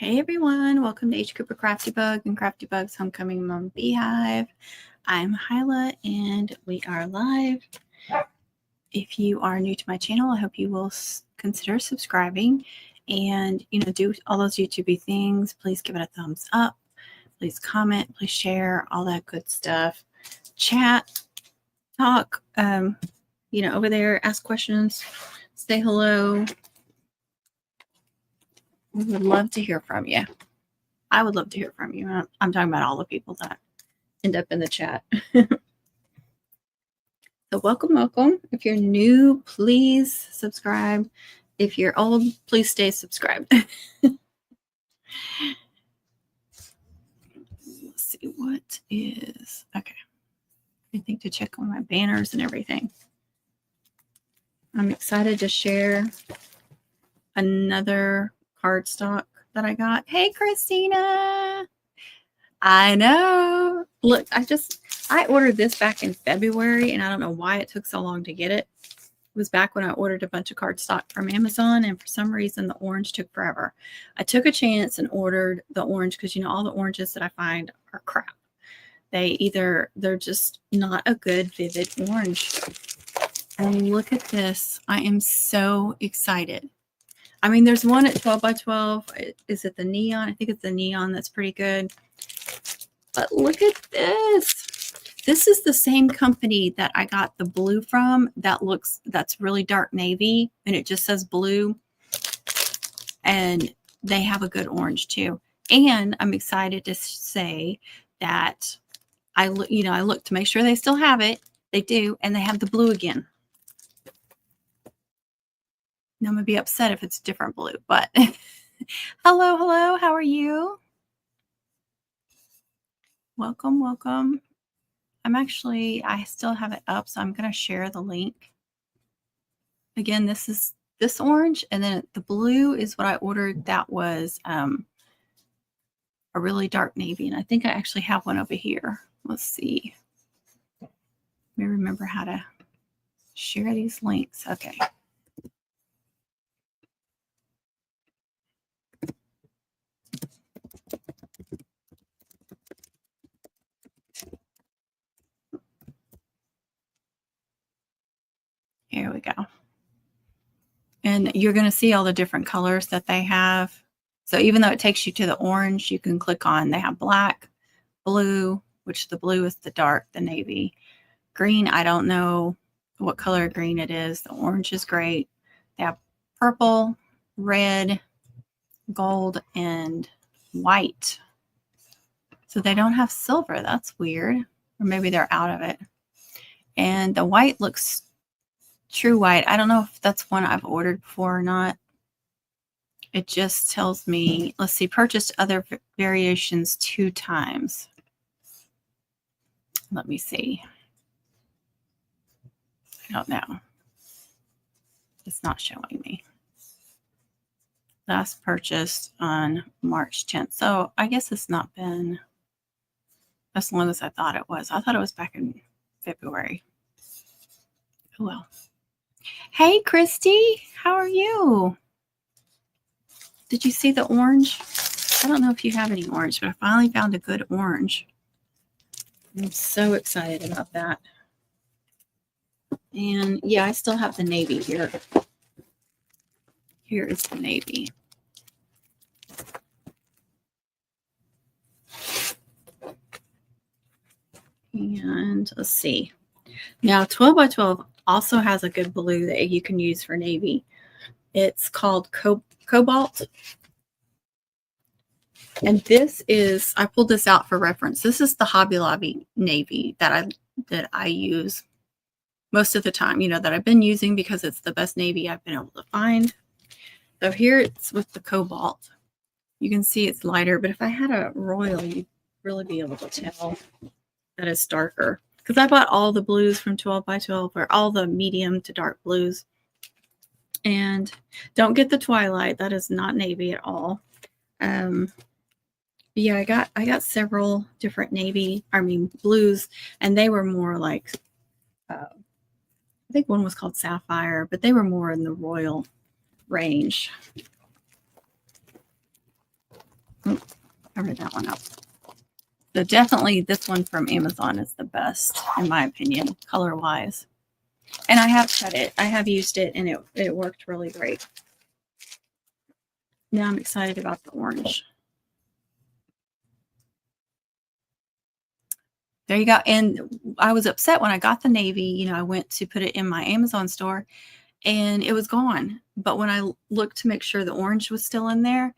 Hey everyone, welcome to H. Cooper Crafty Bug and Crafty Bug's Homecoming Mom Beehive. I'm Hyla and we are live. If you are new to my channel, I hope you will consider subscribing and do all those YouTube things. Please give it a thumbs up. Please comment, please share, all that good stuff. Chat, talk, over there, ask questions, say hello. We would love to hear from you. I would love to hear from you. I'm talking about all the people that end up in the chat. So welcome. If you're new, please subscribe. If you're old, please stay subscribed. Let's see what is okay. I think to check on my banners and everything. I'm excited to share another cardstock that I got. Hey, Christina. I know. Look, I ordered this back in February, and I don't know why it took so long to get it. It was back when I ordered a bunch of cardstock from Amazon, and for some reason, the orange took forever. I took a chance and ordered the orange because, all the oranges that I find are crap. They're just not a good, vivid orange. And look at this. I am so excited. I mean, there's one at 12 by 12. Is it the neon? I think it's the neon that's pretty good. But look at this. This is the same company that I got the blue from. That's really dark navy, and it just says blue. And they have a good orange too. And I'm excited to say that I look to make sure they still have it. They do, and they have the blue again. Now I'm gonna be upset if it's different blue, but hello, how are you? Welcome. I still have it up, so I'm going to share the link. Again, this is this orange, and then the blue is what I ordered. That was a really dark navy, and I think I actually have one over here. Let's see. Let me remember how to share these links. Okay. Here we go. And you're going to see all the different colors that they have. So even though it takes you to the orange, you can click on, they have black, blue, which the blue is the dark, the navy. Green, I don't know what color green it is. The orange is great. They have purple, red, gold, and white. So they don't have silver. That's weird. Or maybe they're out of it. And the white looks true white. I don't know if that's one I've ordered before or not. It just tells me, let's see, purchased other variations 2 times. Let me see. I don't know. It's not showing me. Last purchased on March 10th. So I guess it's not been as long as I thought it was. I thought it was back in February. Oh well. Hey, Christy, how are you? Did you see the orange? I don't know if you have any orange, but I finally found a good orange. I'm so excited about that. And yeah, I still have the navy here. Here is the navy. And let's see. Now, 12 by 12 also has a good blue that you can use for navy. It's called Cobalt. And this is, I pulled this out for reference. This is the Hobby Lobby navy that I use most of the time, that I've been using because it's the best navy I've been able to find. So here it's with the Cobalt. You can see it's lighter, but if I had a royal, you'd really be able to tell that it's darker. Because I bought all the blues from 12 by 12, or all the medium to dark blues. And don't get the Twilight. That is not navy at all. Yeah, I got several different blues, and they were more like, I think one was called Sapphire, but they were more in the royal range. Cover that one up. So definitely this one from Amazon is the best, in my opinion, color-wise. And I have cut it. I have used it, and it worked really great. Now I'm excited about the orange. There you go. And I was upset when I got the navy. You know, I went to put it in my Amazon store, and it was gone. But when I looked to make sure the orange was still in there,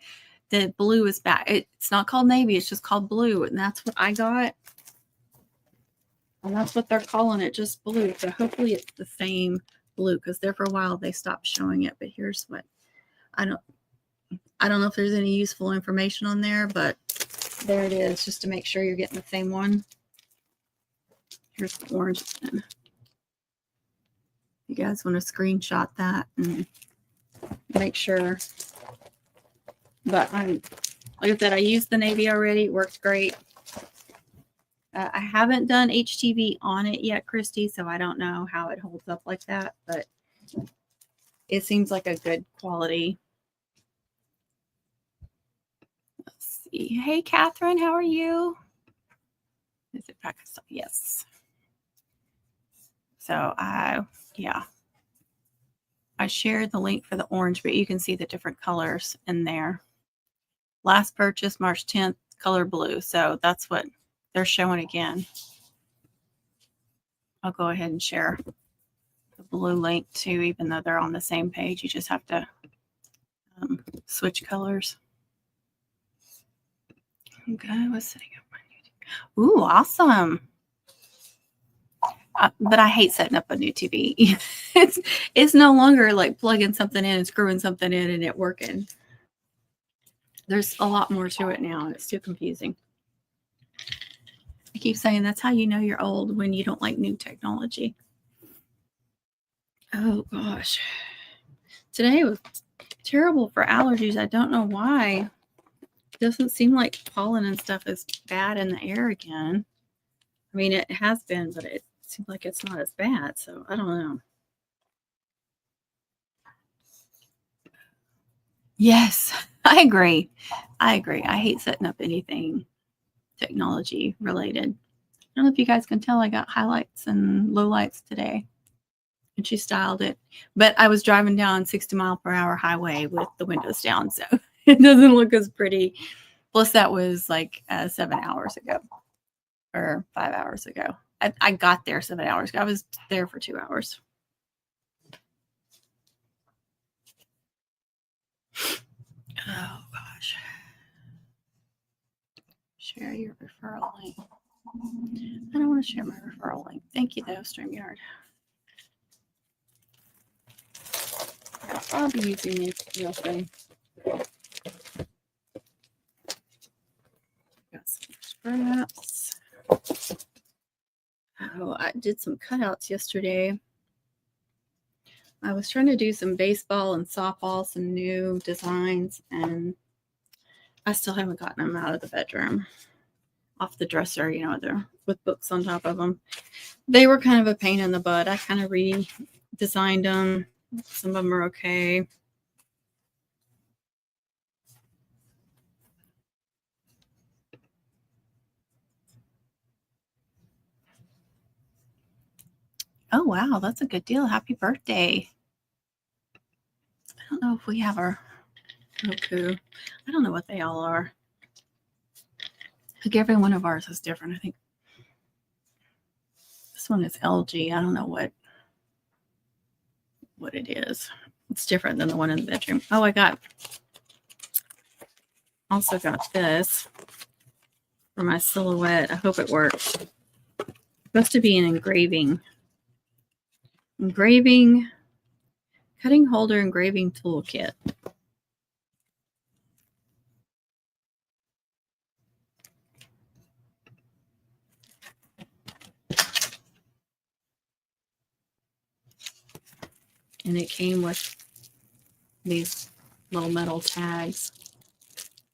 the blue is back. It's not called navy. It's just called blue. And that's what I got. And that's what they're calling it, just blue. So hopefully it's the same blue, because there for a while they stopped showing it. But here's what I don't know if there's any useful information on there, but there it is, just to make sure you're getting the same one. Here's the orange. You guys want to screenshot that and make sure. But like I said, I used the navy already. It works great. I haven't done HTV on it yet, Christy, so I don't know how it holds up like that, but it seems like a good quality. Let's see. Hey, Catherine, how are you? Is it Pakistan? Yes. So yeah. I shared the link for the orange, but you can see the different colors in there. Last purchase, March 10th, color blue. So that's what they're showing again. I'll go ahead and share the blue link too, even though they're on the same page. You just have to switch colors. Okay, I was setting up my new TV. Ooh, awesome. But I hate setting up a new TV. it's no longer like plugging something in and screwing something in and it working. There's a lot more to it now, and it's too confusing. I keep saying that's how you know you're old, when you don't like new technology. Oh gosh. Today was terrible for allergies. I don't know why. It doesn't seem like pollen and stuff is bad in the air again. I mean, it has been, but it seems like it's not as bad. So I don't know. Yes, I agree. I hate setting up anything technology related. I don't know if you guys can tell, I got highlights and lowlights today. And she styled it. But I was driving down 60-mile-per-hour highway with the windows down, so it doesn't look as pretty. Plus, that was like 7 hours ago or 5 hours ago. I got there 7 hours ago. I was there for 2 hours. Oh, gosh. Share your referral link. I don't want to share my referral link. Thank you, though, StreamYard. I'll be using this real thing. Got some scraps. Oh, I did some cutouts yesterday. I was trying to do some baseball and softball, some new designs, and I still haven't gotten them out of the bedroom, off the dresser, you know, they're with books on top of them. They were kind of a pain in the butt. I kind of redesigned them. Some of them are okay. Oh, wow, that's a good deal. Happy birthday. I don't know if we have our Roku. I don't know what they all are. Like every one of ours is different. I think this one is LG. I don't know what it is. It's different than the one in the bedroom. Oh, also got this for my silhouette. I hope it works. It's supposed to be an engraving, cutting holder engraving toolkit. And it came with these little metal tags.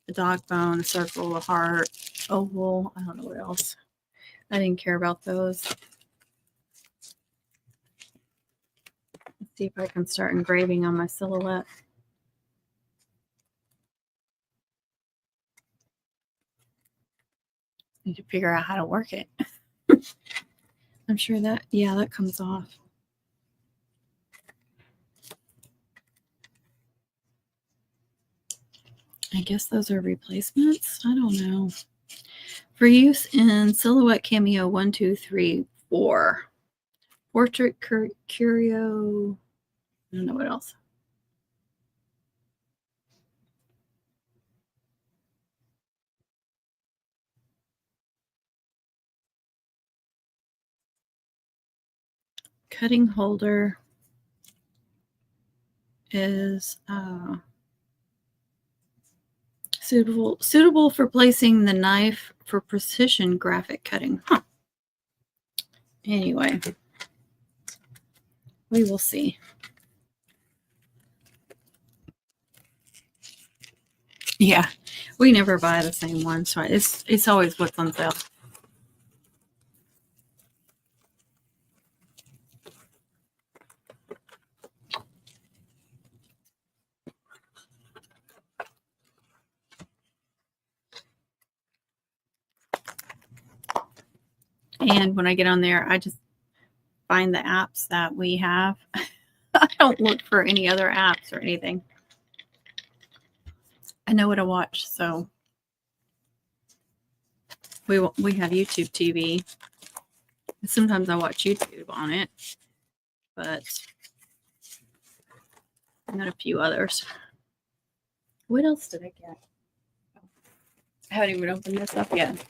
A dog bone, a circle, a heart, oval. I don't know what else. I didn't care about those. Let's see if I can start engraving on my silhouette. Need to figure out how to work it. I'm sure that, yeah, that comes off. I guess those are replacements. I don't know. For use in Silhouette Cameo 1, 2, 3, 4. Portrait Curio. I don't know what else. Cutting holder is suitable for placing the knife for precision graphic cutting. Huh. Anyway, we will see. Yeah, we never buy the same one, so it's always what's on sale. And when I get on there, I just find the apps that we have. I don't look for any other apps or anything. I know what to watch, so we have YouTube TV. Sometimes I watch YouTube on it, but I got a few others. What else did I get? I haven't even opened this up yet.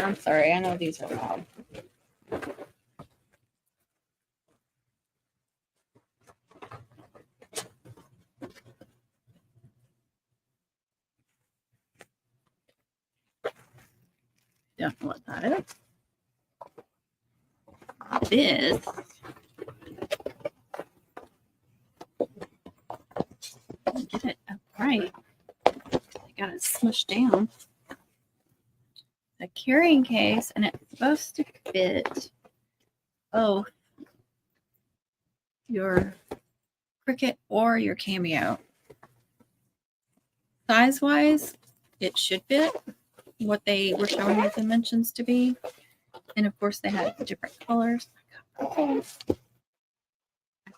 I'm sorry. I know these are loud. Don't know what that is. This get it upright. I got it smushed down. A carrying case, and it's supposed to fit both your Cricut or your Cameo. Size-wise, it should fit what they were showing the dimensions to be. And of course, they had different colors. I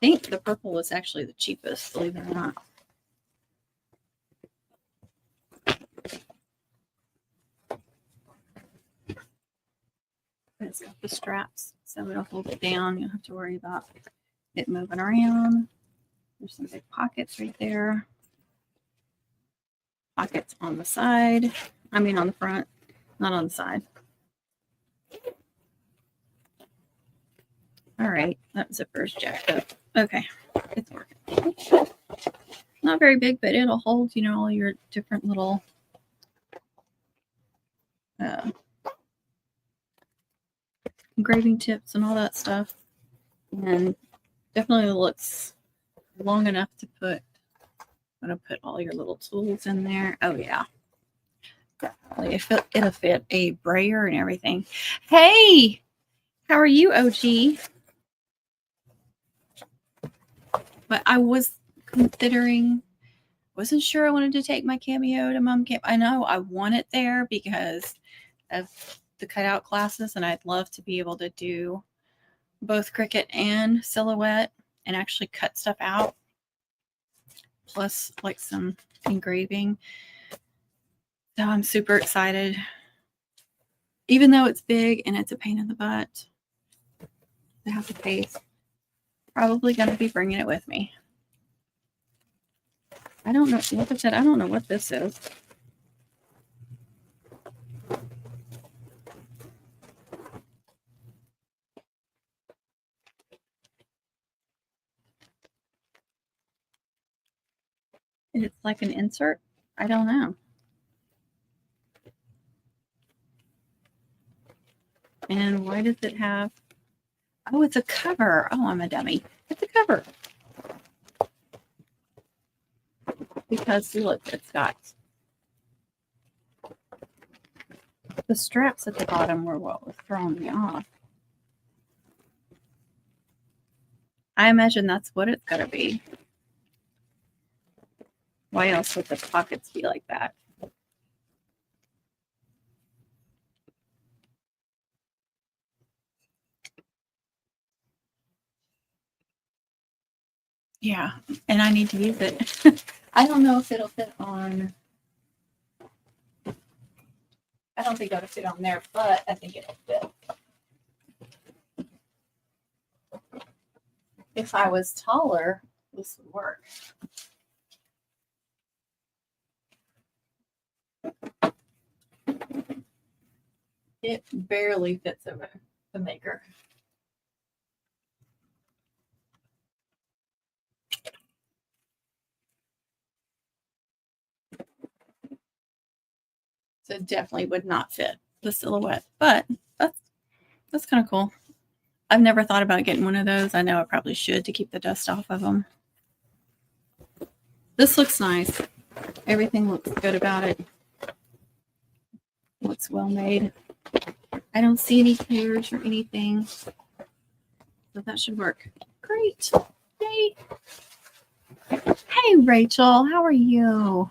think the purple was actually the cheapest, believe it or not. It's got the straps, so it'll hold it down. You don't have to worry about it moving around. There's some big pockets right there. Pockets on the side. I mean on the front, not on the side. All right, that zipper's jacked up. Okay, it's working. Not very big, but it'll hold, you know, all your different little engraving tips and all that stuff. And definitely looks long enough to put, I'm going to put all your little tools in there. Oh, yeah. Definitely. It'll fit a brayer and everything. Hey, how are you, OG? But I was considering, wasn't sure I wanted to take my Cameo to Mom Camp. I know I want it there because of the cutout classes, and I'd love to be able to do both Cricut and Silhouette and actually cut stuff out, plus like some engraving. So I'm super excited, even though it's big and it's a pain in the butt to have to pay. Probably going to be bringing it with me. I don't know. Like I said, I don't know what this is. It's like an insert. I don't know. And why does it have... Oh, it's a cover. Oh, I'm a dummy. It's a cover. Because look, it's got the straps at the bottom were what was throwing me off. I imagine that's what it's got to be. Why else would the pockets be like that? Yeah, and I need to use it. I don't know if it'll fit on. I don't think it'll fit on there, but I think it'll fit. If I was taller, this would work. It barely fits over the maker. So it definitely would not fit the silhouette, but that's kind of cool. I've never thought about getting one of those. I know I probably should to keep the dust off of them. This looks nice. Everything looks good about it. Looks well made. I don't see any tears or anything. So that should work. Great. Yay. Hey, Rachel. How are you?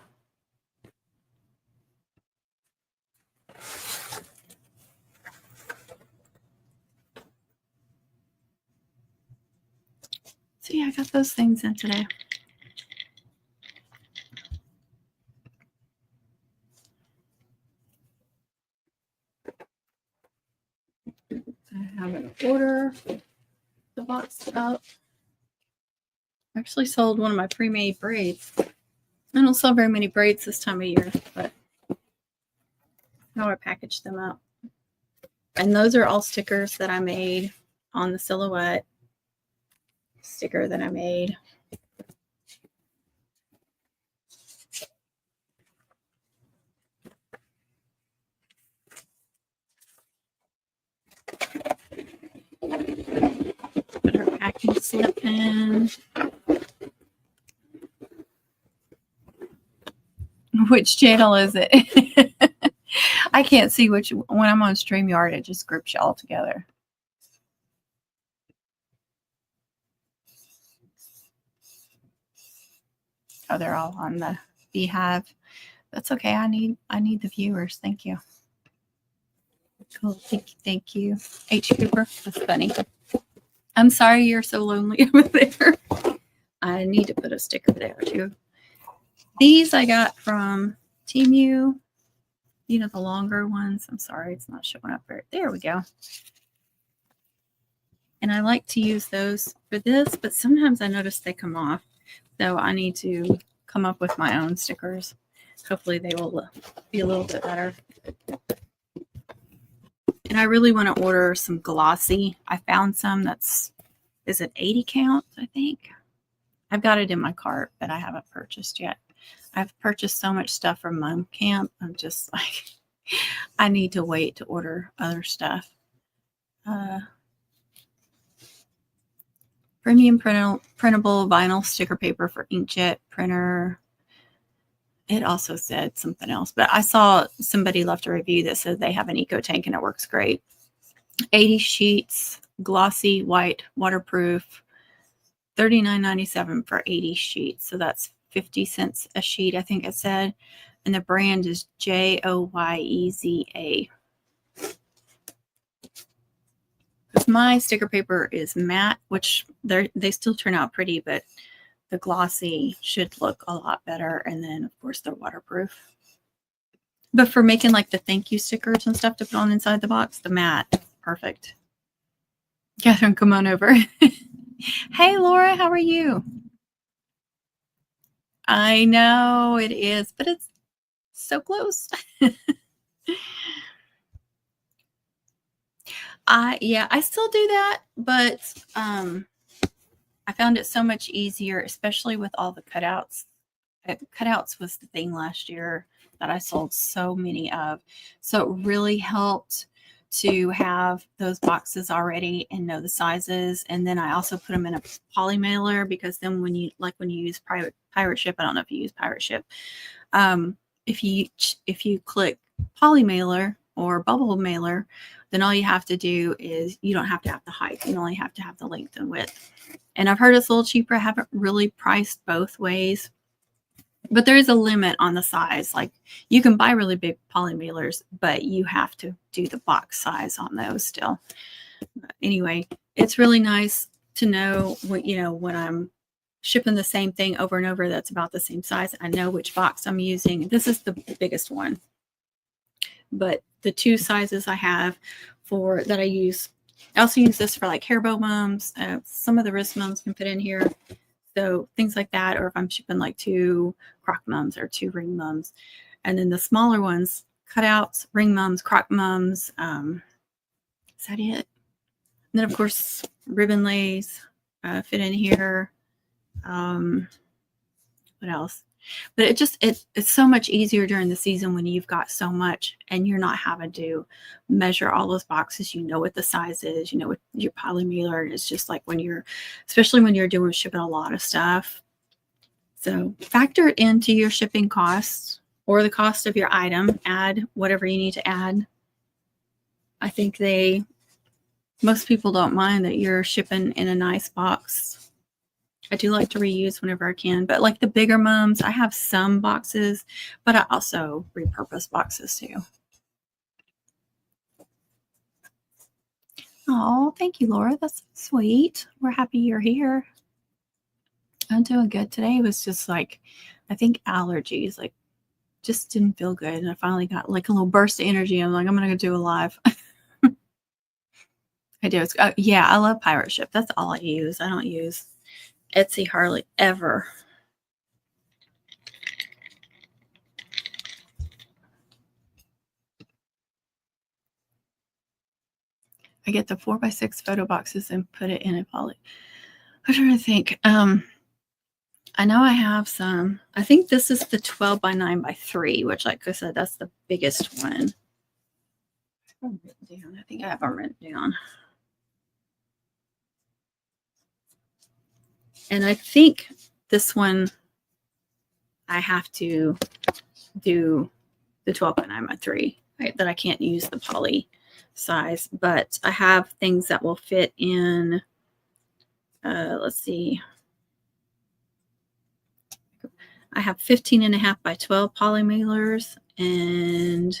So yeah, I got those things in today. I have an order. The box up. I actually sold one of my pre-made braids. I don't sell very many braids this time of year, but how I package them up. And those are all stickers that I made on the silhouette. Sticker that I made. Put her packing slip in. Which channel is it? I can't see which. When I'm on StreamYard, it just groups you all together. Oh, they're all on the Beehive. That's okay. I need the viewers. Thank you. Cool. Thank you. H. Cooper. That's funny. I'm sorry you're so lonely over there. I need to put a sticker there too. These I got from Temu. You know, the longer ones. I'm sorry, it's not showing up there. There we go. And I like to use those for this, but sometimes I notice they come off. So I need to come up with my own stickers. Hopefully they will be a little bit better. And I really want to order some glossy. I found some is it 80 count, I think. I've got it in my cart, but I haven't purchased yet. I've purchased so much stuff from Mom Camp. I'm just like, I need to wait to order other stuff. Premium printable vinyl sticker paper for inkjet printer. It also said something else, but I saw somebody left a review that said they have an eco tank and it works great. 80 sheets, glossy, white, waterproof, $39.97 for 80 sheets. So that's 50 cents a sheet, I think it said. And the brand is Joyeza. Because my sticker paper is matte, which they still turn out pretty, but the glossy should look a lot better. And then, of course, they're waterproof. But for making like the thank you stickers and stuff to put on inside the box, the matte, perfect. Catherine, come on over. Hey, Laura, how are you? I know it is, but it's so close. I still do that, but I found it so much easier, especially with all the cutouts. Cutouts was the thing last year that I sold so many of. So it really helped to have those boxes already and know the sizes. And then I also put them in a poly mailer, because then when you use pirate ship, I don't know if you use pirate ship. If you click poly mailer or bubble mailer, then all you have to do is, you don't have to have the height. You only have to have the length and width. And I've heard it's a little cheaper. I haven't really priced both ways, but there is a limit on the size. Like, you can buy really big poly mailers, but you have to do the box size on those still. But anyway, it's really nice to know what, when I'm shipping the same thing over and over that's about the same size. I know which box I'm using. This is the biggest one. But the two sizes I have for that I use, I also use this for like hair bow mums. Some of the wrist mums can fit in here. So things like that, or if I'm shipping like 2 croc mums or 2 ring mums. And then the smaller ones, cutouts, ring mums, croc mums. Is that it? And then of course, ribbon lays fit in here. What else? But it's so much easier during the season when you've got so much and you're not having to measure all those boxes. You know what the size is, you know what your poly mailer. It's just like when you're, especially when you're doing shipping a lot of stuff. So factor it into your shipping costs or the cost of your item. Add whatever you need to add. I think most people don't mind that you're shipping in a nice box. I do like to reuse whenever I can, but like the bigger mums, I have some boxes, but I also repurpose boxes too. Oh, thank you, Laura. That's sweet. We're happy you're here. I'm doing good today. It was just like, I think allergies, like just didn't feel good. And I finally got like a little burst of energy. I'm like, I'm going to do a live. I do. Yeah, I love Pirate Ship. That's all I use. I don't use Etsy hardly ever. I get the 4x6 photo boxes and put it in a poly. I'm trying to think. I know I have some. I think this is the 12 by 9 by 3, which, like I said, that's the biggest one. I think I have them written down. And I think this one, I have to do the 12 by 9 by 3, right? That I can't use the poly size, but I have things that will fit in. Let's see. I have 15.5 by 12 poly mailers and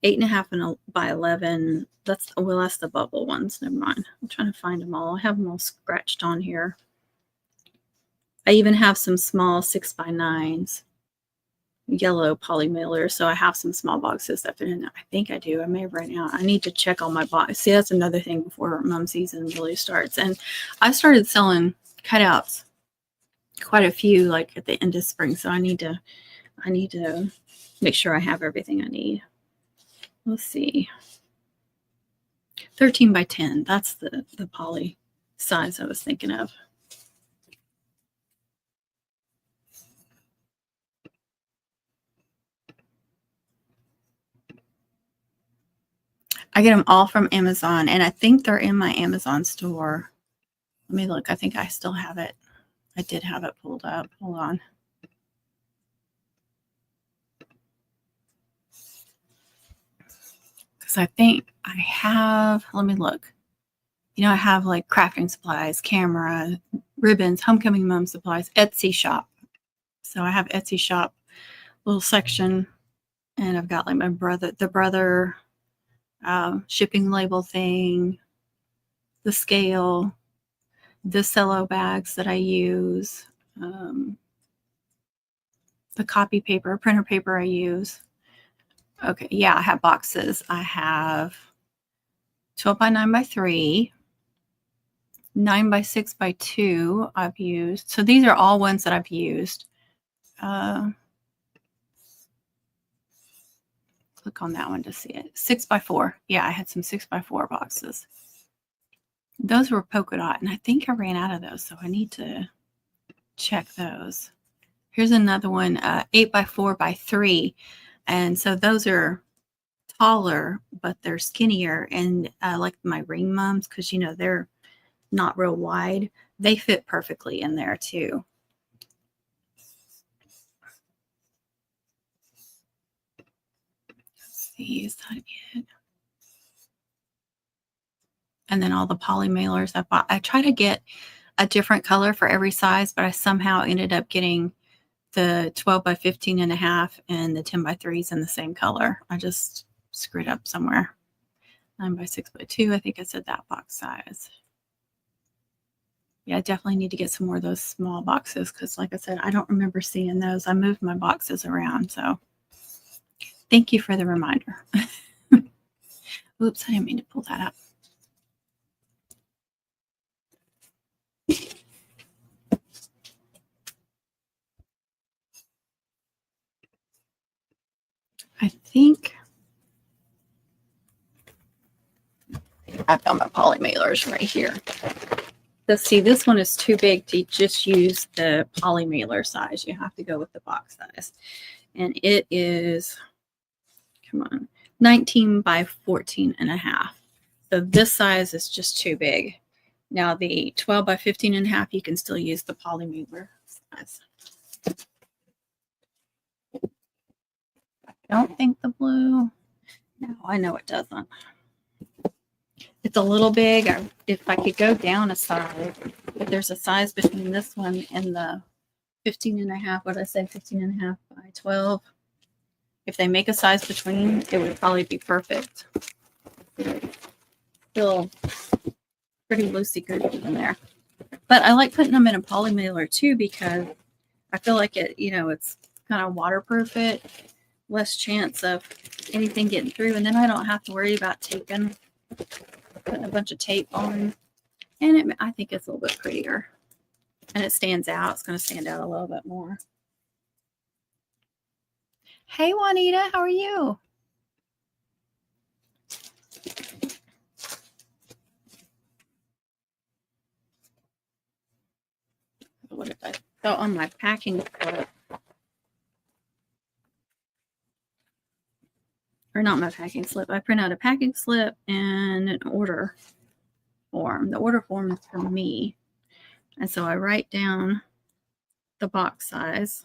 8.5 by 11. That's the bubble ones. Never mind. I'm trying to find them all. I have them all scratched on here. I even have some small 6 by 9s, yellow poly mailers. So I have some small boxes that fit in there. I think I do. I may have right now. I need to check all my boxes. See, that's another thing before mum season really starts. And I started selling cutouts, quite a few, like at the end of spring. So I need to make sure I have everything I need. Let's see. 13 by 10. That's the poly size I was thinking of. I get them all from Amazon, and I think they're in my Amazon store. Let me look. I think I still have it. I did have it pulled up. Hold on. Because I think I have, let me look. You know, I have like crafting supplies, camera, ribbons, homecoming mom supplies, Etsy shop. So I have Etsy shop little section, and I've got like the brother shipping label thing, the scale, the cello bags that I use, the copy paper, printer paper I use. Okay, yeah, I have boxes. I have 12 by 9 by 3, 9 by 6 by 2 I've used. So these are all ones that I've used. Click on that one to see it. 6 by 4. Yeah, I had some 6 by 4 boxes. Those were polka dot, and I think I ran out of those, so I need to check those. Here's another one, 8 by 4 by 3. And so those are taller, but they're skinnier. And like my ring mums, because, you know, they're not real wide, they fit perfectly in there too. Let's see, is that it? And then all the poly mailers I bought. I try to get a different color for every size, but I somehow ended up getting the 12 by 15.5 and the 10 by 3s in the same color. I just screwed up somewhere. 9 by 6 by 2. I think I said that box size. Yeah, I definitely need to get some more of those small boxes because, like I said, I don't remember seeing those. I moved my boxes around, so thank you for the reminder. Oops, I didn't mean to pull that up. I think I found my poly mailers right here. Let's see, this one is too big to just use the poly mailer size. You have to go with the box size. And it is, come on, 19 by 14 and a half. So this size is just too big. Now the 12 by 15 and a half, you can still use the poly mailer size. I don't think the blue, no, I know it doesn't. It's a little big. If I could go down a size, if there's a size between this one and the 15 and a half, what did I say, 15 and a half by 12. If they make a size between, it would probably be perfect. Feel pretty loosey-goosey in there. But I like putting them in a poly mailer too because I feel like it, you know, it's kind of waterproof it, less chance of anything getting through, and then I don't have to worry about putting a bunch of tape on. And I think it's a little bit prettier. And it stands out. It's going to stand out a little bit more. Hey, Juanita, how are you? What did I go on my packing slip? Or not my packing slip. I print out a packing slip and an order form. The order form is for me. And so I write down the box size.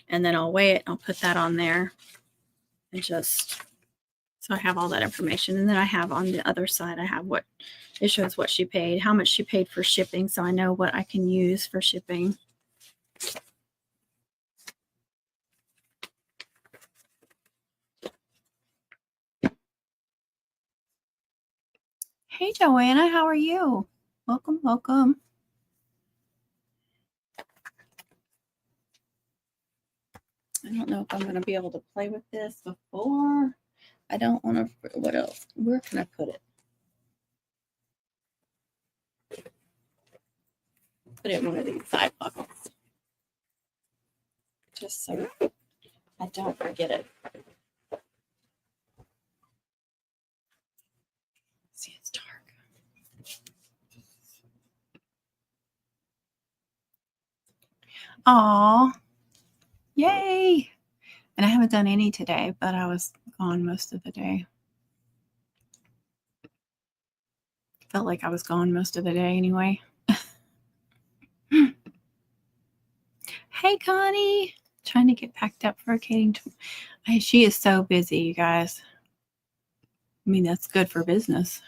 And then I'll weigh it. I'll put that on there. And just, so I have all that information. And then I have on the other side, I have what, it shows what she paid, how much she paid for shipping. So I know what I can use for shipping. Hey, Joanna, how are you? Welcome, welcome. I don't know if I'm going to be able to play with this before. I don't want to, what else? Where can I put it? Put it in one of these side pockets. Just so I don't forget it. See, it's dark. Aw, yay. And I haven't done any today, but I was gone most of the day. Felt like I was gone most of the day anyway. Hey, Connie. Trying to get packed up for a catering. She is so busy, you guys. I mean, that's good for business.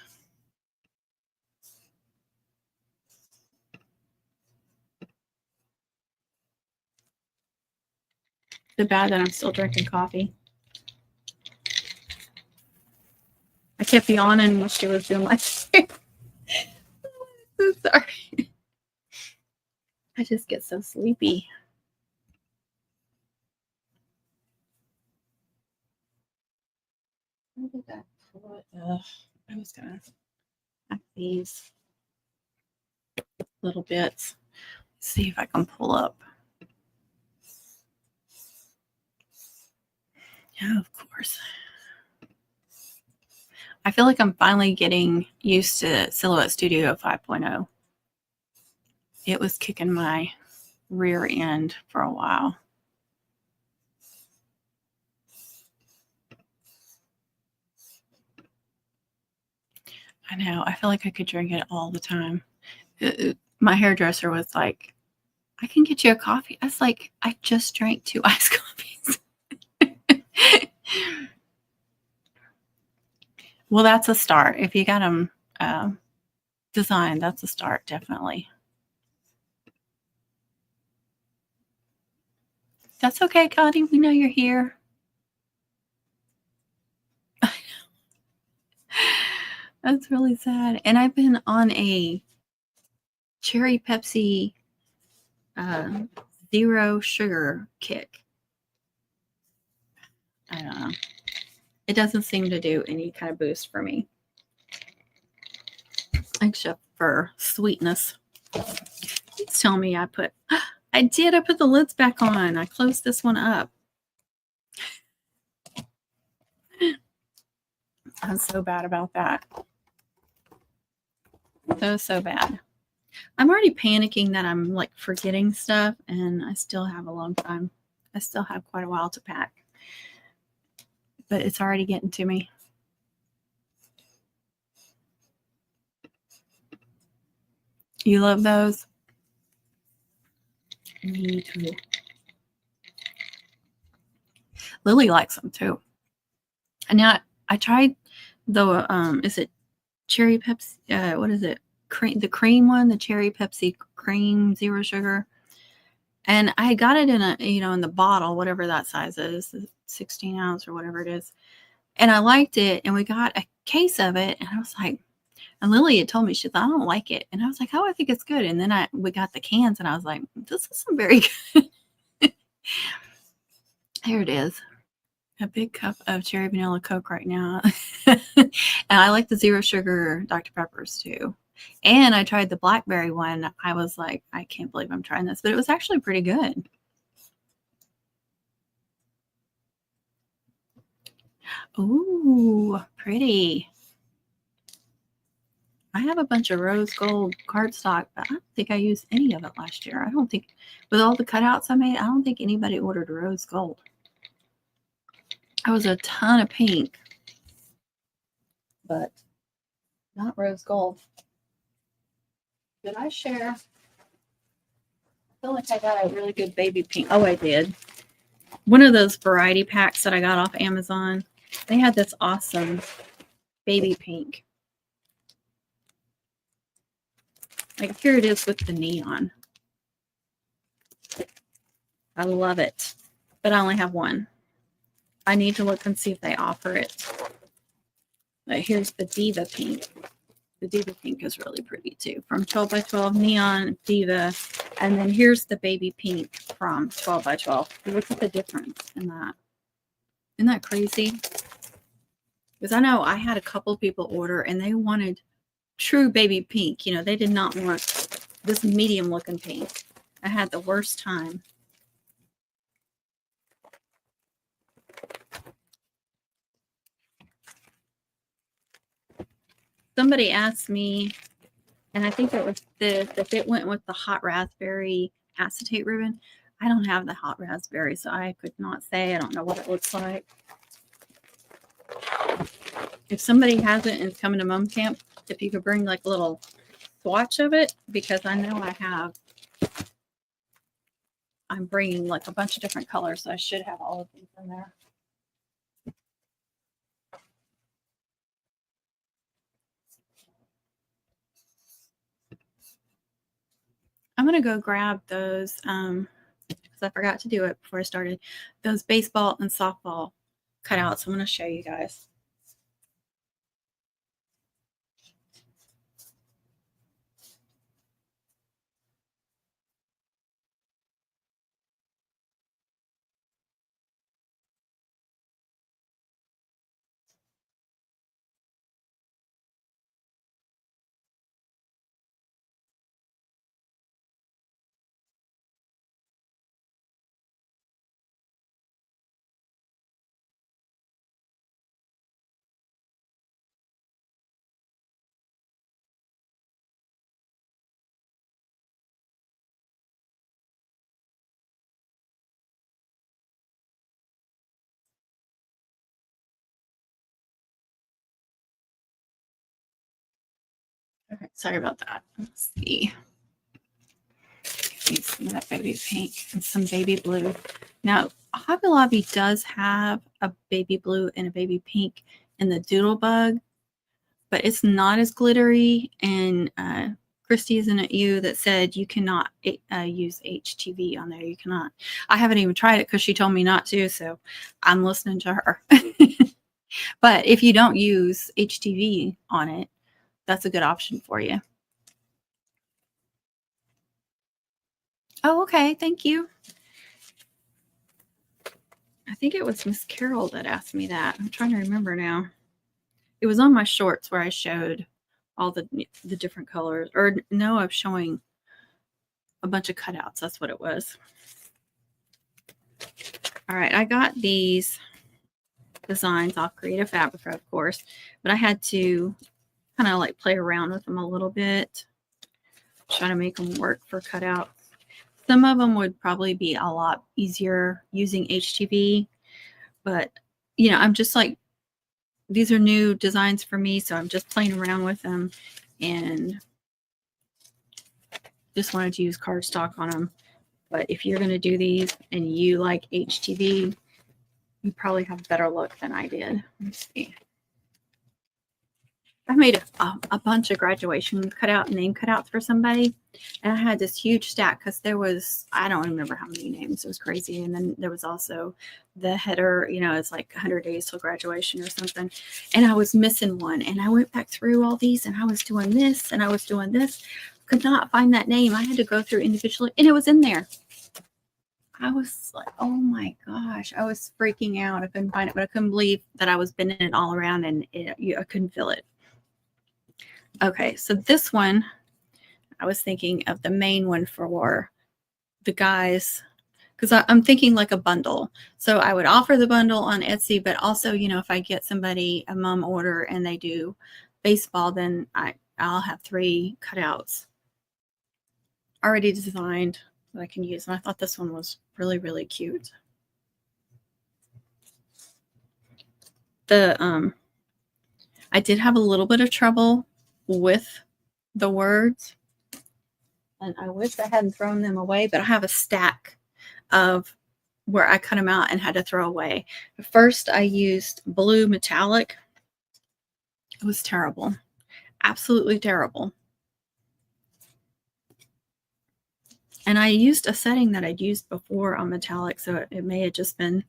Too bad that I'm still drinking coffee. I kept yawning when she was doing my hair. So sorry. I just get so sleepy. Where did that put? I was gonna pack these little bits. Let's see if I can pull up. Yeah, of course. I feel like I'm finally getting used to Silhouette Studio 5.0. It was kicking my rear end for a while. I know. I feel like I could drink it all the time. My hairdresser was like, I can get you a coffee. I was like, I just drank 2 iced coffees. Well, that's a start. If you got them designed, that's a start, definitely. That's okay, Connie. We know you're here. That's really sad. And I've been on a cherry Pepsi zero sugar kick. I don't know. It doesn't seem to do any kind of boost for me, except for sweetness. Please tell me I put the lids back on. I closed this one up. I'm so bad about that. So bad. I'm already panicking that I'm like forgetting stuff, and I still have a long time. I still have quite a while to pack, but it's already getting to me. You love those? Me too. Lily likes them too. And now I tried the is it cherry Pepsi? What is it? The cream one, the cherry Pepsi cream zero sugar. And I got it in a, in the bottle, whatever that size is, 16 ounce or whatever it is. And I liked it. And we got a case of it. And I was like, and Lily had told me, she thought, I don't like it. And I was like, oh, I think it's good. And then we got the cans and I was like, this is some very good. Here it is. A big cup of cherry vanilla Coke right now. And I like the zero sugar Dr. Peppers too. And I tried the blackberry one. I was like, I can't believe I'm trying this, but it was actually pretty good. Ooh, pretty. I have a bunch of rose gold cardstock, but I don't think I used any of it last year. I don't think, with all the cutouts I made, I don't think anybody ordered rose gold. I was a ton of pink, but not rose gold. Did I share? I feel like I got a really good baby pink. Oh, I did. One of those variety packs that I got off Amazon. They had this awesome baby pink. Like here it is with the neon. I love it, but I only have one. I need to look and see if they offer it. But here's the Diva pink. The Diva pink is really pretty too. From 12 by 12 neon Diva. And then here's the baby pink from 12 by 12. Look at the difference in that. Isn't that crazy? Because I know I had a couple people order and they wanted true baby pink. They did not want this medium looking pink. I had the worst time. Somebody asked me, and I think it was if it went with the hot raspberry acetate ribbon. I don't have the hot raspberry, so I could not say. I don't know what it looks like. If somebody has it and it's coming to mom camp, if you could bring like a little swatch of it, because I know I'm bringing like a bunch of different colors, so I should have all of these in there. I'm going to go grab those, because I forgot to do it before I started, those baseball and softball cutouts. I'm going to show you guys. Okay, sorry about that. Let's see. Need some of that baby pink and some baby blue. Now, Hobby Lobby does have a baby blue and a baby pink in the Doodlebug, but it's not as glittery. And Christy, isn't it you that said you cannot use HTV on there? You cannot. I haven't even tried it because she told me not to, so I'm listening to her. But if you don't use HTV on it, that's a good option for you. Oh, okay. Thank you. I think it was Miss Carol that asked me that. I'm trying to remember now. It was on my shorts where I showed all the different colors. Or no, I'm showing a bunch of cutouts. That's what it was. All right, I got these designs off Creative Fabrica, of course, but I had to kind of like play around with them a little bit, try to make them work for cutouts. Some of them would probably be a lot easier using HTV, but you know, I'm just like, these are new designs for me, so I'm just playing around with them and just wanted to use cardstock on them. But if you're going to do these and you like HTV, you probably have better luck than I did. Let's see. I made a bunch of graduation name cutouts for somebody. And I had this huge stack because there was, I don't remember how many names. It was crazy. And then there was also the header, you know, it's like 100 days till graduation or something. And I was missing one. And I went back through all these and I was doing this and I was doing this. Could not find that name. I had to go through individually and it was in there. I was like, oh my gosh, I was freaking out. I couldn't find it, but I couldn't believe that I was bending it all around and I couldn't feel it. Okay, so this one, I was thinking of the main one for the guys, because I'm thinking like a bundle. So I would offer the bundle on Etsy, but also, you know, if I get somebody a mom order and they do baseball, then I'll have 3 cutouts already designed that I can use. And I thought this one was really, really cute. I did have a little bit of trouble with the words, and I wish I hadn't thrown them away, but I have a stack of where I cut them out and had to throw away. First, I used blue metallic. It was terrible, absolutely terrible. And I used a setting that I'd used before on metallic, so it may have just been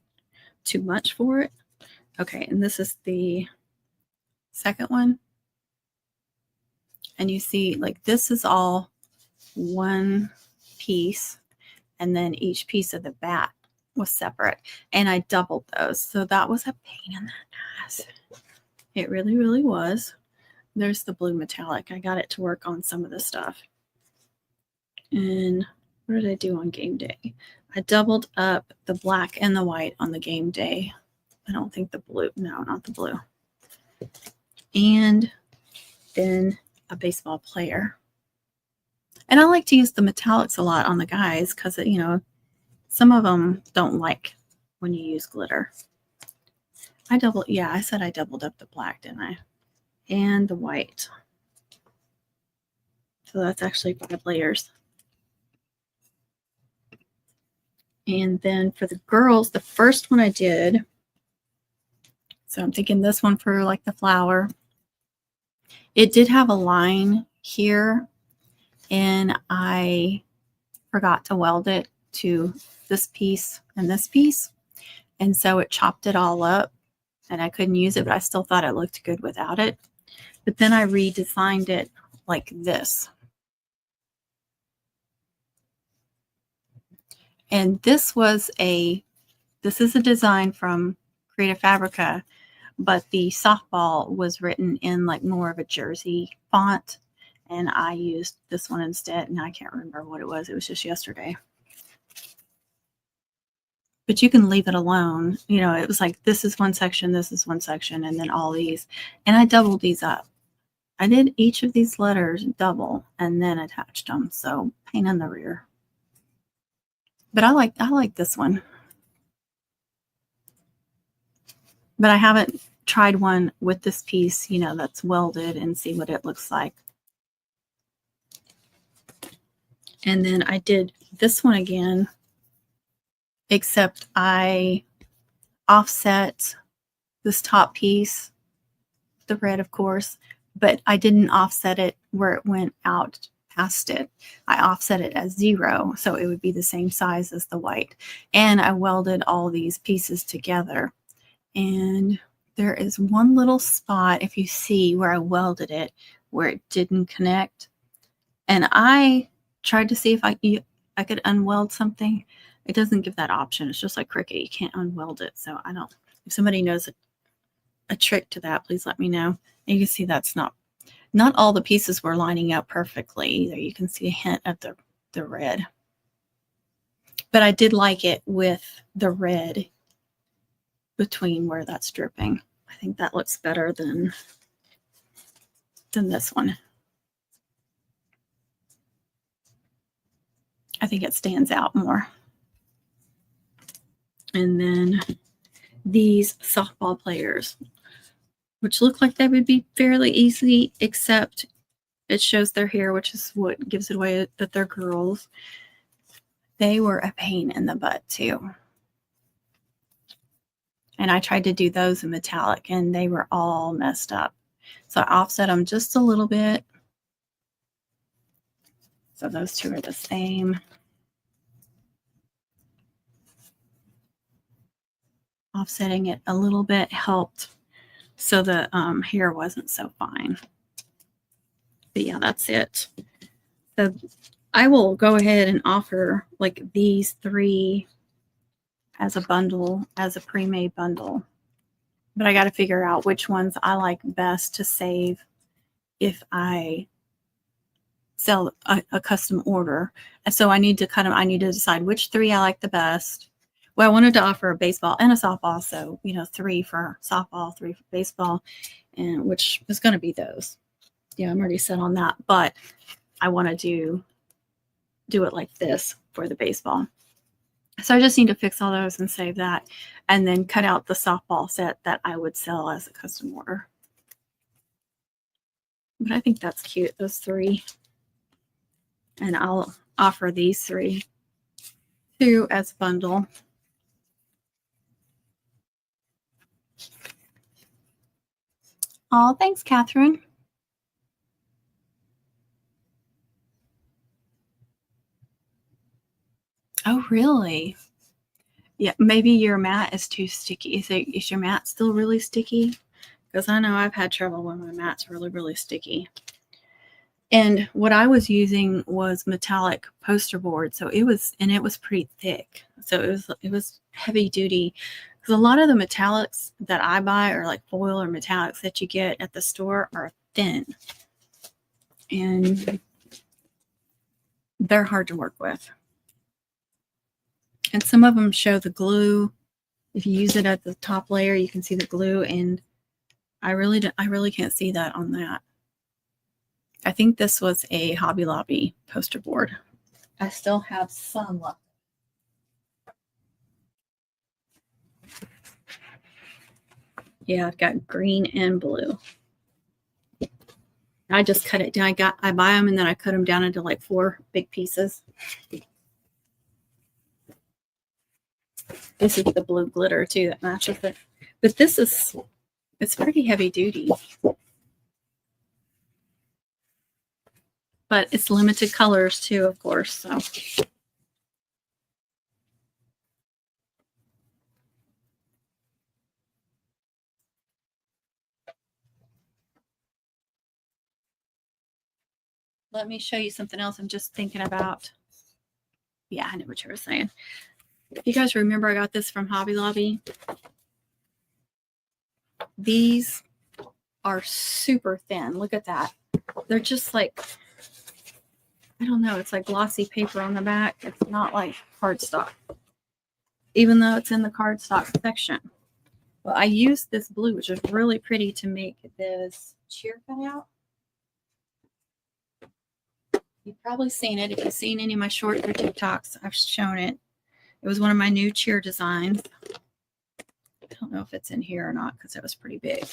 too much for it. Okay, and this is the second one. And you see, like, this is all one piece, and then each piece of the bat was separate, and I doubled those. So that was a pain in the ass. It really, really was. There's the blue metallic. I got it to work on some of the stuff. And what did I do on game day? I doubled up the black and the white on the game day. I don't think the blue, no, not the blue. And then a baseball player. And I like to use the metallics a lot on the guys because, you know, some of them don't like when you use glitter. I said I doubled up the black, didn't I? And the white. So that's actually 5 layers. And then for the girls, the first one I did, so I'm thinking this one for like the flower. It did have a line here, and I forgot to weld it to this piece and this piece. And so it chopped it all up, and I couldn't use it, but I still thought it looked good without it. But then I redesigned it like this. And this is a design from Creative Fabrica, but the softball was written in like more of a Jersey font, and I used this one instead, and I can't remember what it was. It was just yesterday. But you can leave it alone. You know, it was like, this is one section, this is one section, and then all these. And I doubled these up. I did each of these letters double and then attached them. So pain in the rear. But I like this one. But I haven't tried one with this piece, you know, that's welded and see what it looks like. And then I did this one again, except I offset this top piece, the red, of course, but I didn't offset it where it went out past it. I offset it as 0, so it would be the same size as the white. And I welded all these pieces together. And there is one little spot, if you see where I welded it, where it didn't connect. And I tried to see if I could unweld something. It doesn't give that option. It's just like Cricut. You can't unweld it. So I don't, if somebody knows a trick to that, please let me know. And you can see that's not all the pieces were lining up perfectly either. You can see a hint of the red. But I did like it with the red between where that's dripping. I think that looks better than this one. I think it stands out more. And then these softball players, which look like they would be fairly easy, except it shows their hair, which is what gives it away that they're girls. They were a pain in the butt too. And I tried to do those in metallic and they were all messed up. So I offset them just a little bit. So those two are the same. Offsetting it a little bit helped so the hair wasn't so fine. But yeah, that's it. So I will go ahead and offer like these 3 as a bundle, as a pre-made bundle. But I got to figure out which ones I like best to save if I sell a custom order. And so I need to I need to decide which 3 I like the best. Well, I wanted to offer a baseball and a softball. So, 3 for softball, 3 for baseball, and which is going to be those. Yeah, I'm already set on that. But I want to do it like this for the baseball. So I just need to fix all those and save that. And then cut out the softball set that I would sell as a custom order. But I think that's cute, those 3. And I'll offer these 3 too as a bundle. Oh, thanks, Catherine. Oh, really? Yeah, maybe your mat is too sticky. Is your mat still really sticky? Because I know I've had trouble when my mat's really, really sticky. And what I was using was metallic poster board. So it was pretty thick. So it was heavy duty. Because a lot of the metallics that I buy are like foil or metallics that you get at the store are thin. And they're hard to work with. And some of them show the glue. If you use it at the top layer, you can see the glue. And I really can't see that on that. I think this was a Hobby Lobby poster board. I still have some left. Yeah, I've got green and blue. I just cut it down. I buy them and then I cut them down into like 4 big pieces. This is the blue glitter too that matches it. But it's pretty heavy duty. But it's limited colors too, of course. So let me show you something else I'm just thinking about. Yeah, I know what you were saying. You guys remember I got this from Hobby Lobby? These are super thin. Look at that. They're just like, I don't know, it's like glossy paper on the back. It's not like cardstock, even though it's in the cardstock section. Well, I used this blue, which is really pretty, to make this cheer cutout. You've probably seen it. If you've seen any of my shorts or TikToks, I've shown it. It was one of my new cheer designs. I don't know if it's in here or not because it was pretty big.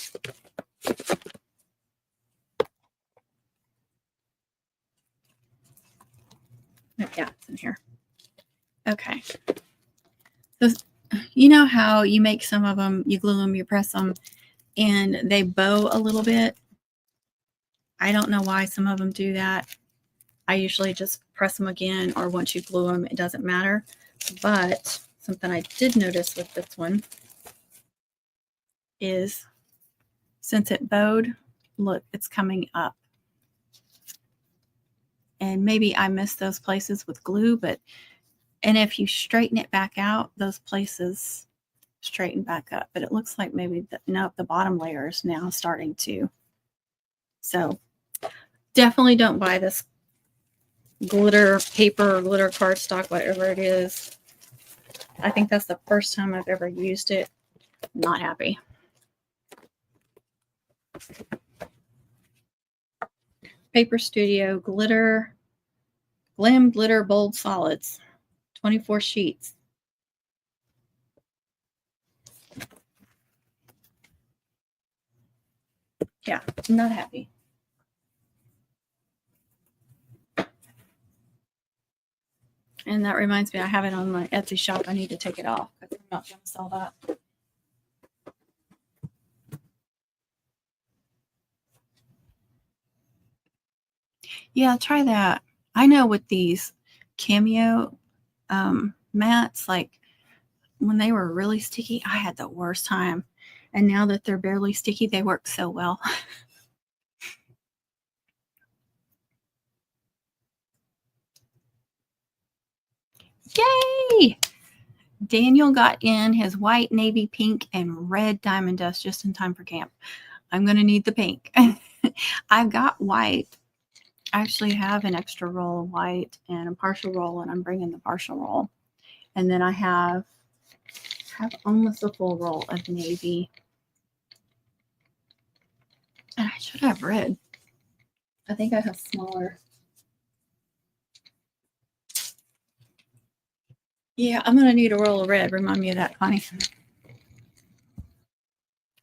Yeah, it's in here. Okay. So you know how you make some of them, you glue them, you press them, and they bow a little bit? I don't know why some of them do that. I usually just press them again, or once you glue them, it doesn't matter. But something I did notice with this one is since it bowed, look, it's coming up. And maybe I missed those places with glue, and if you straighten it back out, those places straighten back up. But it looks like maybe the bottom layer is now starting to. So definitely don't buy this glitter paper or glitter cardstock, whatever it is. I think that's the first time I've ever used it. Not happy. Paper Studio Glitter, Glam Glitter Bold Solids, 24 sheets. Yeah, not happy. And that reminds me, I have it on my Etsy shop. I need to take it off because I'm not going to sell that. Yeah, try that. I know with these Cameo mats, like when they were really sticky, I had the worst time. And now that they're barely sticky, they work so well. Yay! Daniel got in his white, navy, pink, and red diamond dust just in time for camp. I'm going to need the pink. I've got white. I actually have an extra roll of white and a partial roll, and I'm bringing the partial roll. And then I have almost a full roll of navy. And I should have red. I think I have smaller. Yeah, I'm going to need a roll of red. Remind me of that, Connie.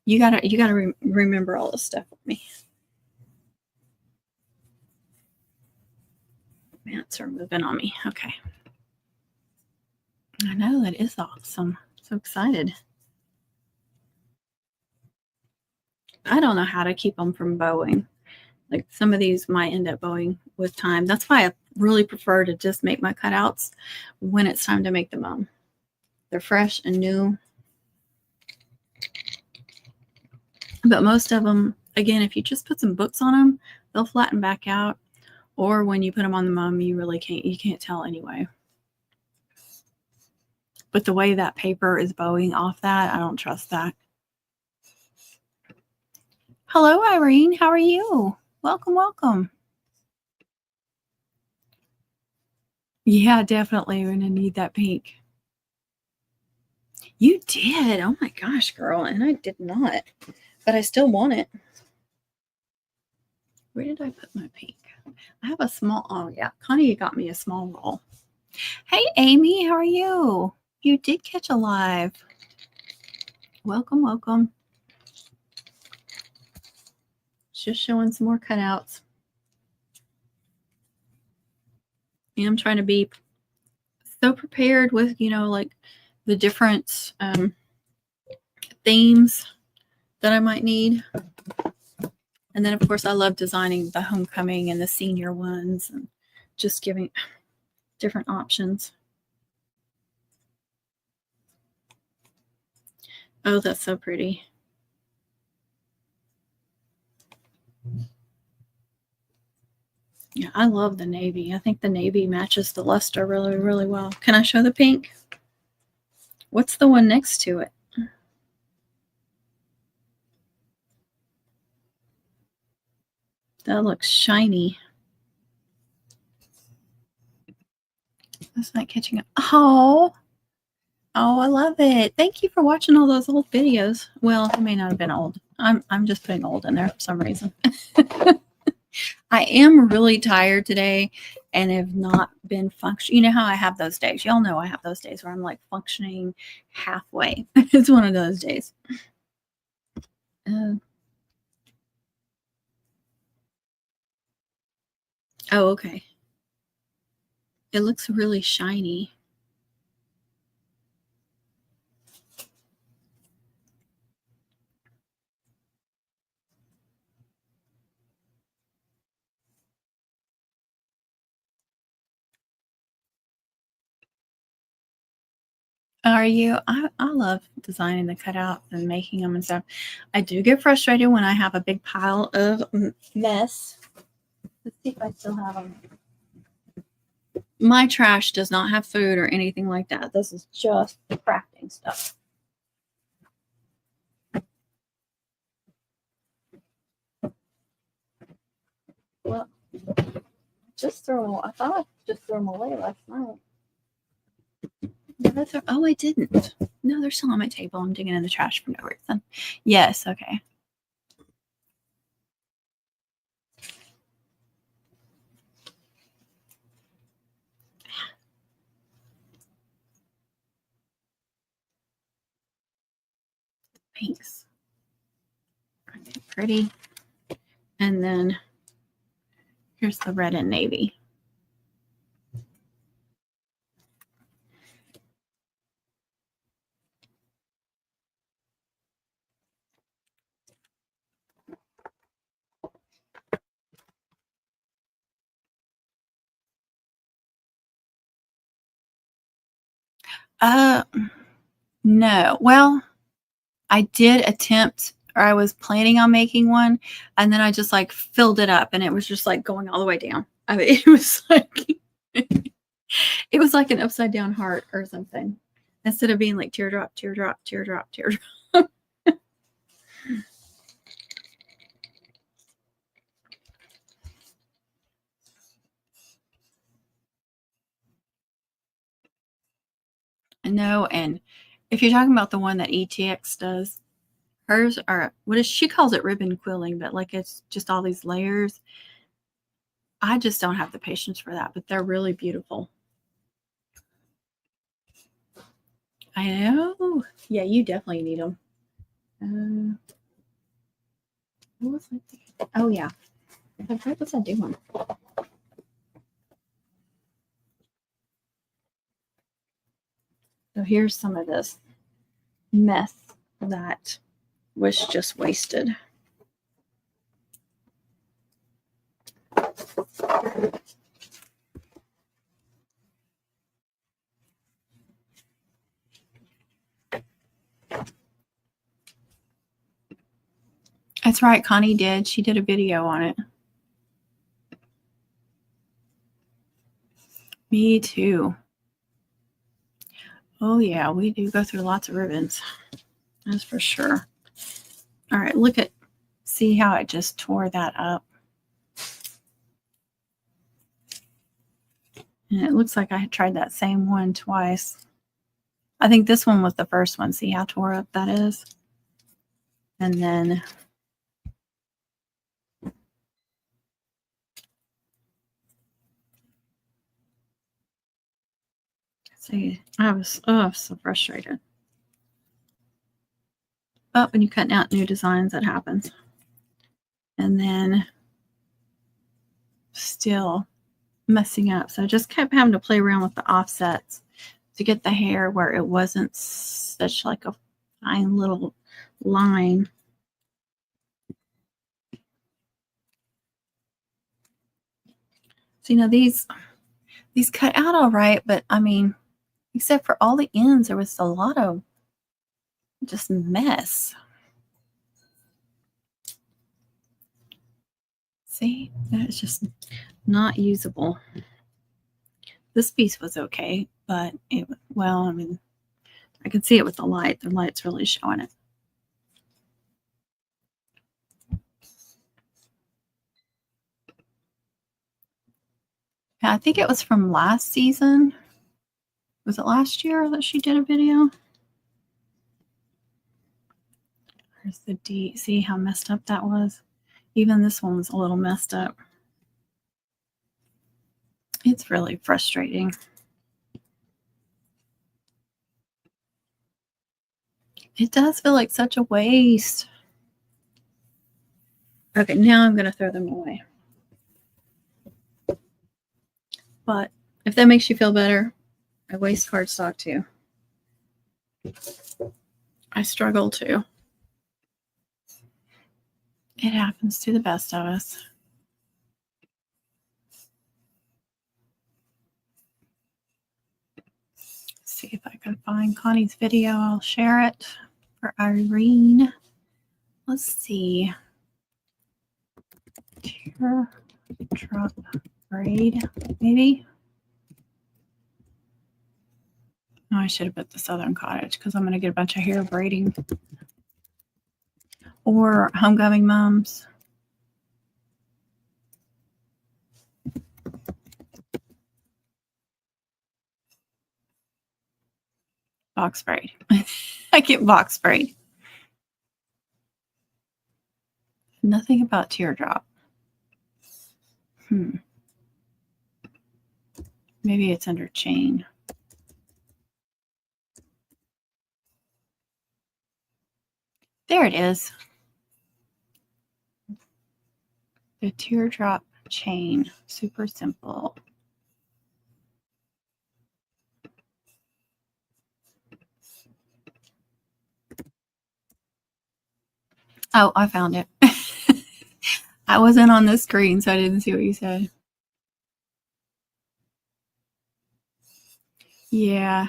You gotta remember all this stuff with me. Mats are moving on me. Okay. I know, that is awesome. So excited. I don't know how to keep them from bowing. Like some of these might end up bowing with time. That's why I really prefer to just make my cutouts when it's time to make them. They're fresh and new. But most of them, again, if you just put some books on them, they'll flatten back out. Or when you put them on the mum, you can't tell anyway. But the way that paper is bowing off that, I don't trust that. Hello, Irene. How are you? Welcome, welcome. Yeah, definitely. We're going to need that pink. You did. Oh my gosh, girl. And I did not. But I still want it. Where did I put my pink? I have a small. Oh, yeah. Connie got me a small roll. Hey, Amy. How are you? You did catch a live. Welcome, welcome. Just showing some more cutouts. And I'm trying to be so prepared with, like the different themes that I might need. And then, of course, I love designing the homecoming and the senior ones and just giving different options. Oh, that's so pretty. Yeah, I love the navy. I think the navy matches the luster really, really well. Can I show the pink? What's the one next to it? That looks shiny. That's not catching up. Oh, I love it. Thank you for watching all those old videos. Well, it may not have been old. I'm just putting old in there for some reason. I am really tired today and have not been functioning. You know how I have those days. Y'all know I have those days where I'm like functioning halfway. It's one of those days. Oh, okay. It looks really shiny. Are you? I love designing the cutouts and making them and stuff. I do get frustrated when I have a big pile of mess. Let's see if I still have them. My trash does not have food or anything like that. This is just crafting stuff. Well, I thought I just threw them away last night. Oh, I didn't. No, they're still on my table. I'm digging in the trash for no reason. Yes, okay. Pinks. Pretty. And then here's the red and navy. No. Well, I did attempt, or I was planning on making one, and then I just like filled it up, and it was just like going all the way down. I mean, it was like an upside down heart or something, instead of being like teardrop, teardrop, teardrop, teardrop. No, and if you're talking about the one that ETX does, hers are she calls it ribbon quilling, but like it's just all these layers. I just don't have the patience for that, but they're really beautiful. I know. Yeah, you definitely need them. What was I thinking? Oh yeah. What was I doing? So here's some of this mess that was just wasted. That's right, Connie did. She did a video on it. Me too. Oh yeah, we do go through lots of ribbons. That's for sure. All right, see how I just tore that up. And it looks like I had tried that same one twice. I think this one was the first one. See how tore up that is? And then see, I was so frustrated. But when you're cutting out new designs, that happens. And then still messing up. So I just kept having to play around with the offsets to get the hair where it wasn't such like a fine little line. So, these cut out all right, but I mean, except for all the ends, there was a lot of just mess. See, it's just not usable. This piece was okay, but I mean, I can see it with the light. The light's really showing it. I think it was from last season. Was it last year that she did a video? There's the D. See how messed up that was? Even this one was a little messed up. It's really frustrating. It does feel like such a waste. Okay, now I'm going to throw them away. But if that makes you feel better, I waste cardstock too. I struggle too. It happens to the best of us. Let's see if I can find Connie's video. I'll share it for Irene. Let's see. Teardrop braid, maybe. Oh, I should have put the Southern Cottage because I'm going to get a bunch of hair braiding. Or Homecoming Moms. Box braid. I get box braid. Nothing about teardrop. Maybe it's under chain. There it is. The teardrop chain. Super simple. Oh, I found it. I wasn't on the screen, so I didn't see what you said. Yeah.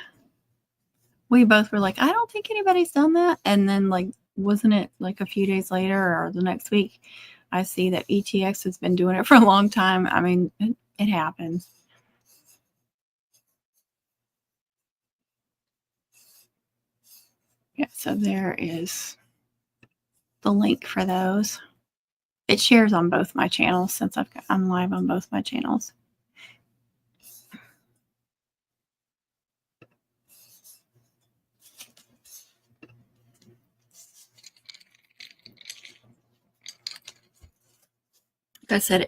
We both were like, I don't think anybody's done that. And then, like, wasn't it like a few days later or the next week, I see that ETX has been doing it for a long time. I mean, it happens. Yeah, so there is the link for those. It shares on both my channels since I'm live on both my channels. Like I said,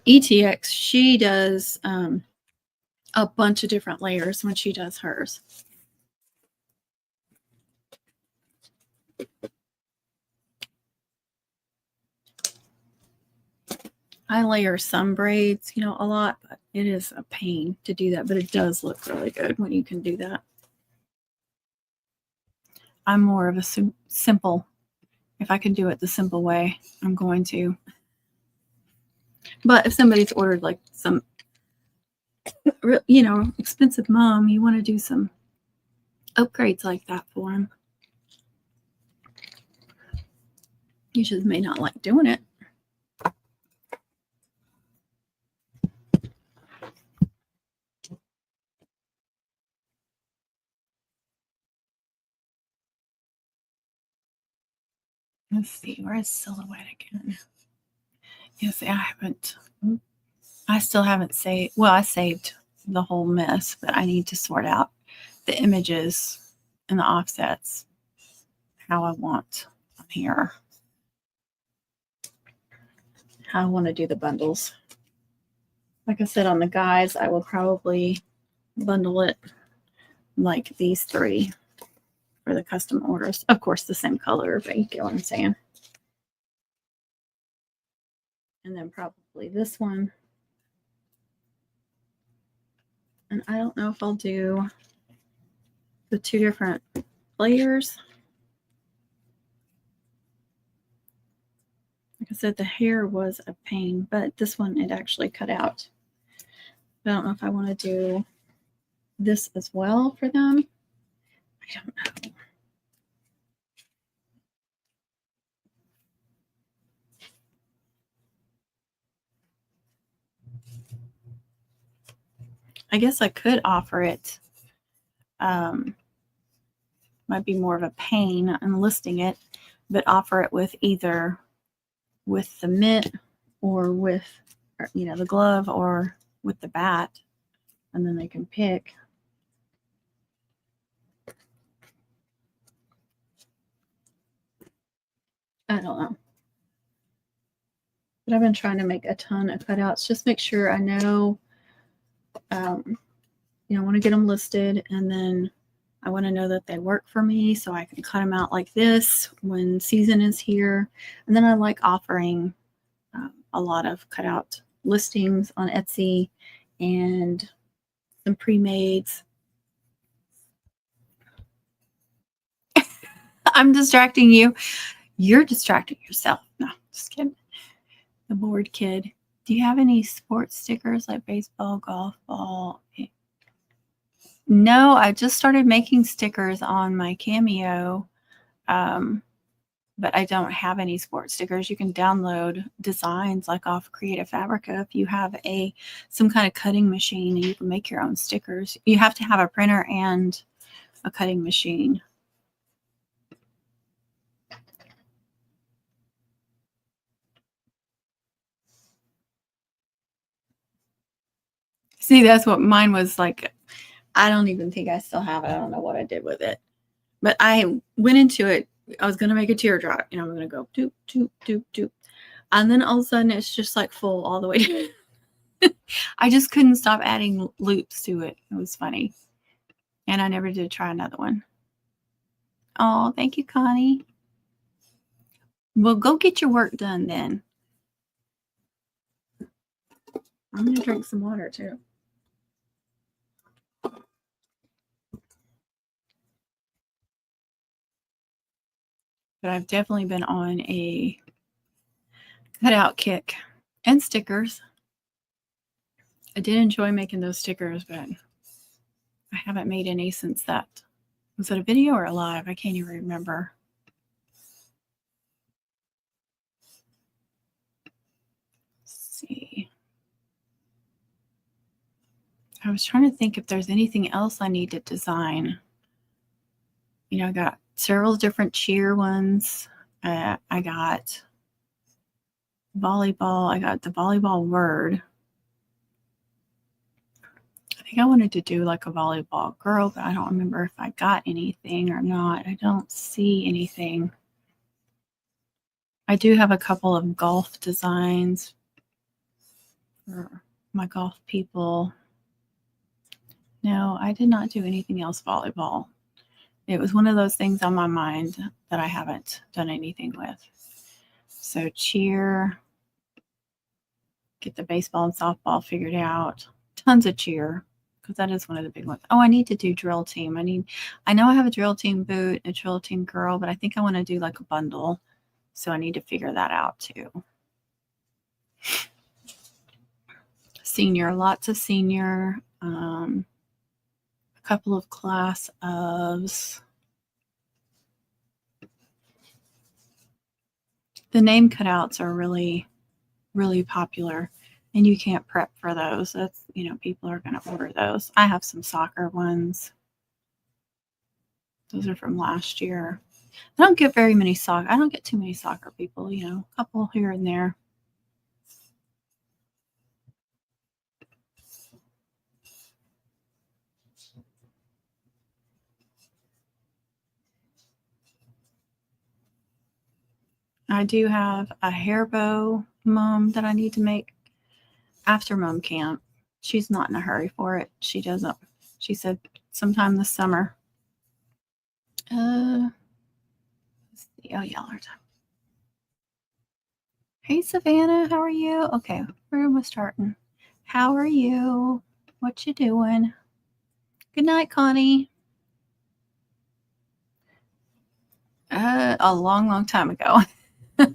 ETX, she does a bunch of different layers when she does hers. I layer some braids, a lot, but it is a pain to do that. But it does look really good when you can do that. I'm more of a simple. If I can do it the simple way, I'm going to. But if somebody's ordered like some, expensive mom, you want to do some upgrades like that for them. You just may not like doing it. Let's see, where is Silhouette again? Yes, I still haven't saved. Well, I saved the whole mess, but I need to sort out the images and the offsets how I want on here. How I want to do the bundles. Like I said, on the guys, I will probably bundle it like these three for the custom orders. Of course, the same color, but you get what I'm saying. And then probably this one. And I don't know if I'll do the two different layers. Like I said, the hair was a pain, but this one, it actually cut out. I don't know if I want to do this as well for them. I don't know. I guess I could offer it. Might be more of a pain in listing it, but offer it with either with the mitt or with, the glove or with the bat, and then they can pick. I don't know. But I've been trying to make a ton of cutouts. Just make sure I know, I want to get them listed, and then I want to know that they work for me so I can cut them out like this when season is here. And then I like offering a lot of cutout listings on Etsy and some pre-mades. I'm distracting you. You're distracting yourself. No, just kidding. The bored kid. Do you have any sports stickers like baseball, golf ball? No, I just started making stickers on my Cameo. but I don't have any sports stickers. You can download designs like off Creative Fabrica if you have some kind of cutting machine, and you can make your own stickers. You have to have a printer and a cutting machine. See, that's what mine was like. I don't even think I still have it. I don't know what I did with it. But I went into it. I was going to make a teardrop. I'm going to go doop, doop, doop, doop. And then all of a sudden, it's just like full all the way. I just couldn't stop adding loops to it. It was funny. And I never did try another one. Oh, thank you, Connie. Well, go get your work done then. I'm going to drink some water too. But I've definitely been on a cutout kick and stickers. I did enjoy making those stickers, but I haven't made any since that. Was it a video or a live? I can't even remember. Let's see. I was trying to think if there's anything else I need to design. I got several different cheer ones. I got volleyball. I got the volleyball word. I think I wanted to do like a volleyball girl, but I don't remember if I got anything or not. I don't see anything. I do have a couple of golf designs for my golf people. No, I did not do anything else volleyball. It was one of those things on my mind that I haven't done anything with. So cheer, get the baseball and softball figured out. Tons of cheer, because that is one of the big ones. Oh, I need to do drill team. I know I have a drill team boot, a drill team girl, but I think I want to do like a bundle. So I need to figure that out too. Senior, lots of senior. A couple of class ofs. The name cutouts are really, really popular, and you can't prep for those. That's, people are going to order those. I have some soccer ones. Those are from last year. I don't get very many soccer. I don't get too many soccer people, a couple here and there. I do have a hair bow mom that I need to make after mom camp. She's not in a hurry for it. She doesn't. She said sometime this summer. Let's see. Oh, y'all are done. Hey, Savannah, how are you? Okay, where am I starting? How are you? What you doing? Good night, Connie. A long, long time ago.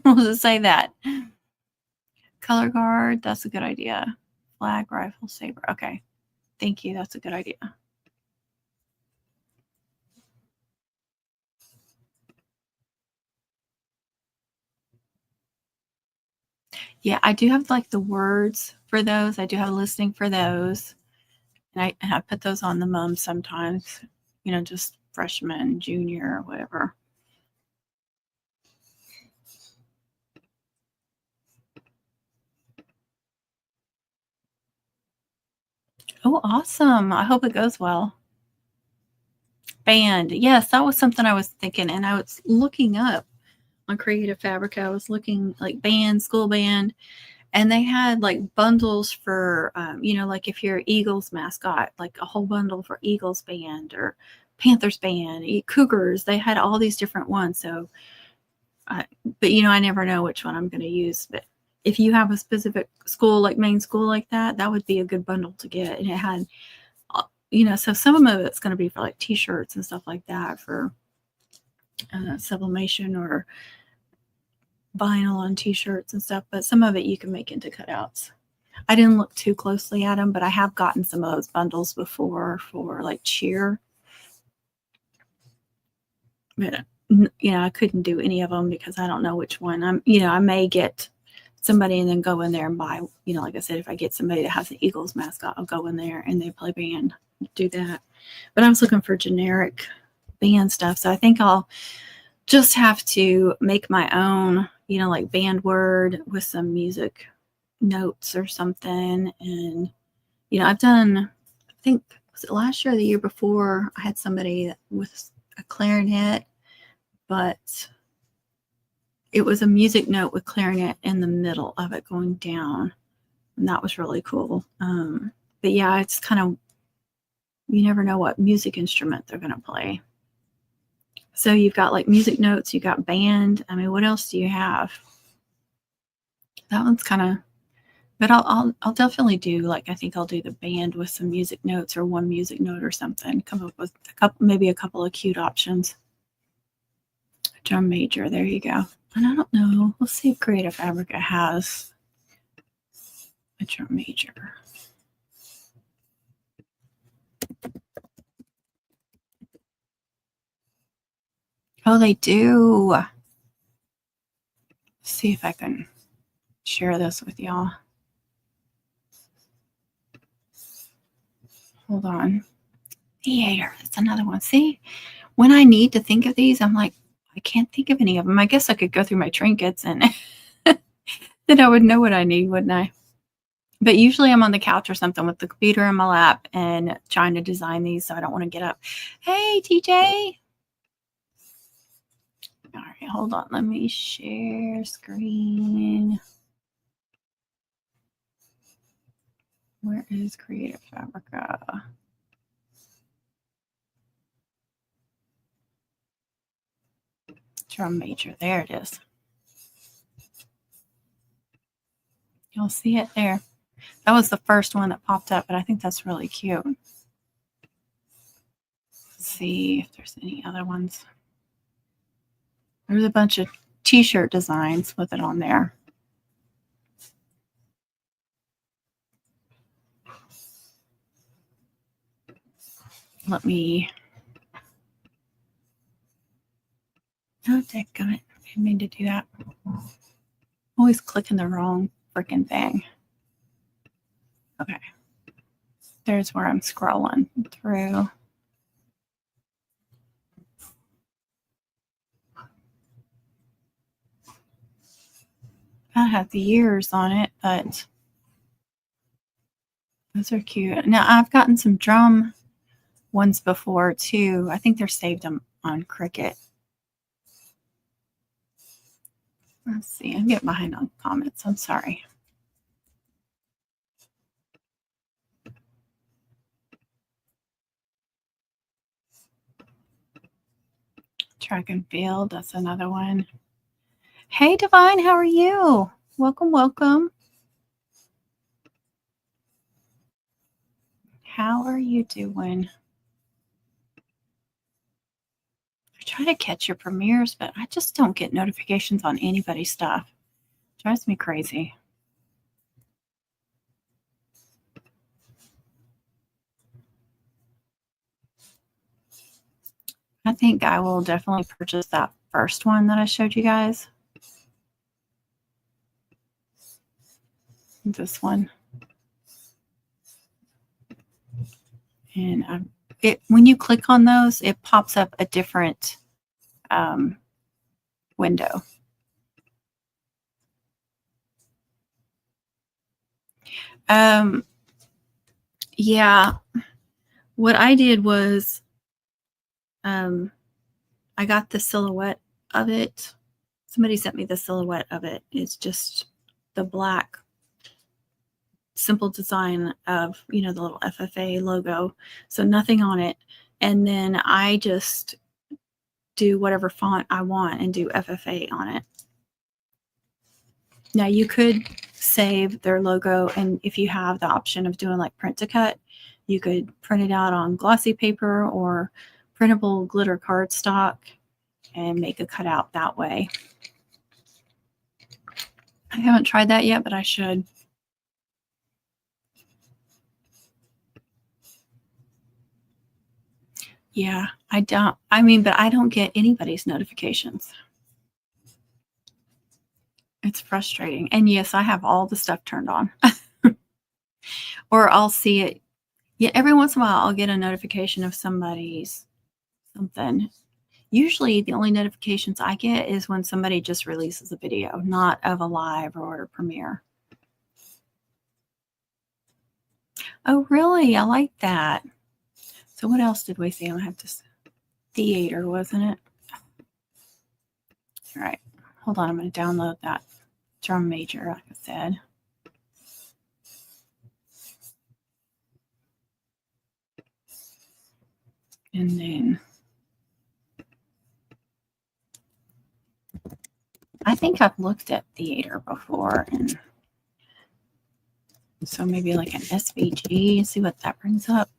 We'll just say that. Color guard, that's a good idea. Flag, rifle, saber. Okay, thank you. That's a good idea. Yeah, I do have like the words for those. I do have a listing for those. And I put those on the mums sometimes, just freshman, junior, whatever. Oh, awesome. I hope it goes well. Band. Yes, that was something I was thinking. And I was looking up on Creative Fabrica. I was looking like band, school band. And they had like bundles for, like if you're Eagles mascot, like a whole bundle for Eagles band or Panthers band, Cougars. They had all these different ones. So, but I never know which one I'm going to use. But if you have a specific school, like main school like that, that would be a good bundle to get. And it had, so some of it's going to be for like t-shirts and stuff like that for sublimation or vinyl on t-shirts and stuff, but some of it you can make into cutouts. I didn't look too closely at them, but I have gotten some of those bundles before for like cheer. But I couldn't do any of them because I don't know which one. I may get somebody and then go in there and buy, like I said, if I get somebody that has the Eagles mascot, I'll go in there and they play band, do that. But I was looking for generic band stuff. So I think I'll just have to make my own, like band word with some music notes or something. And, I've done, I think, was it last year or the year before, I had somebody with a clarinet, but it was a music note with clarinet in the middle of it going down. And that was really cool. But yeah, it's kind of, you never know what music instrument they're going to play. So you've got like music notes, you've got band. I mean, what else do you have? That one's kind of, but I'll definitely do, like, I think I'll do the band with some music notes or one music note or something. Come up with maybe a couple of cute options. Drum major, there you go. And I don't know. Let's see if Creative Fabrica has a drum major. Oh, they do. Let's see if I can share this with y'all. Hold on. Theater. That's another one. See, when I need to think of these, I'm like, I can't think of any of them. I guess I could go through my trinkets and then I would know what I need, wouldn't I? But usually I'm on the couch or something with the computer in my lap and trying to design these, so I don't want to get up. Hey, TJ. All right, hold on. Let me share screen. Where is Creative Fabrica? Drum major. There it is. You'll see it there. That was the first one that popped up, but I think that's really cute. Let's see if there's any other ones. There's a bunch of t-shirt designs with it on there. Let me. Oh, dadgummit. I didn't mean to do that. Always clicking the wrong freaking thing. Okay. There's where I'm scrolling through. I have the years on it, but those are cute. Now, I've gotten some drum ones before too. I think they're saved on Cricut. Let's see. I'm getting behind on comments. I'm sorry. Track and field. That's another one. Hey, Divine. How are you? Welcome, welcome. How are you doing? I try to catch your premieres, but I just don't get notifications on anybody's stuff. It drives me crazy. I think I will definitely purchase that first one that I showed you guys. This one. And when you click on those, it pops up a different window. Yeah. What I did was I got the silhouette of it. Somebody sent me the silhouette of it. It's just the black simple design of, the little FFA logo. So nothing on it. And then I just do whatever font I want and do FFA on it. Now you could save their logo, and if you have the option of doing like print to cut, you could print it out on glossy paper or printable glitter cardstock and make a cutout that way. I haven't tried that yet, but I should. Yeah, I don't. I mean, but I don't get anybody's notifications. It's frustrating. And yes, I have all the stuff turned on. Or I'll see it. Yeah, every once in a while I'll get a notification of somebody's something. Usually the only notifications I get is when somebody just releases a video, not of a live or a premiere. Oh, really? I like that. So what else did we see? I have this theater, wasn't it? All right. Hold on. I'm going to download that drum major, like I said. And then I think I've looked at theater before. And so maybe like an SVG, see what that brings up.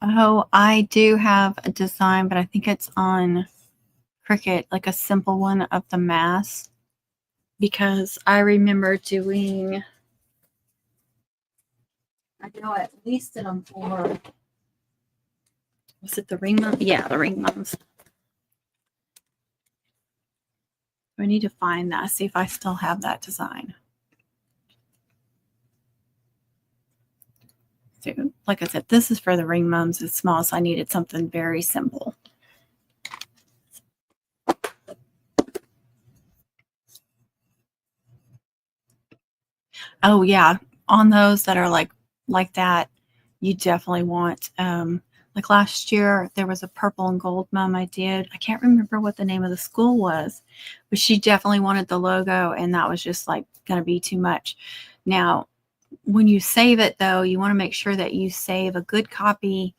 Oh, I do have a design, but I think it's on Cricut, like a simple one of the mask, because I remember doing, I know at least did them for, was it the ring mums? Yeah, the ring mums. I need to find that, see if I still have that design. So, like I said, this is for the ring mums. It's small, so I needed something very simple. Oh yeah, on those that are like that, you definitely want. Like last year, there was a purple and gold mum I did. I can't remember what the name of the school was, but she definitely wanted the logo, and that was just like going to be too much. Now, when you save it though, you want to make sure that you save a good copy,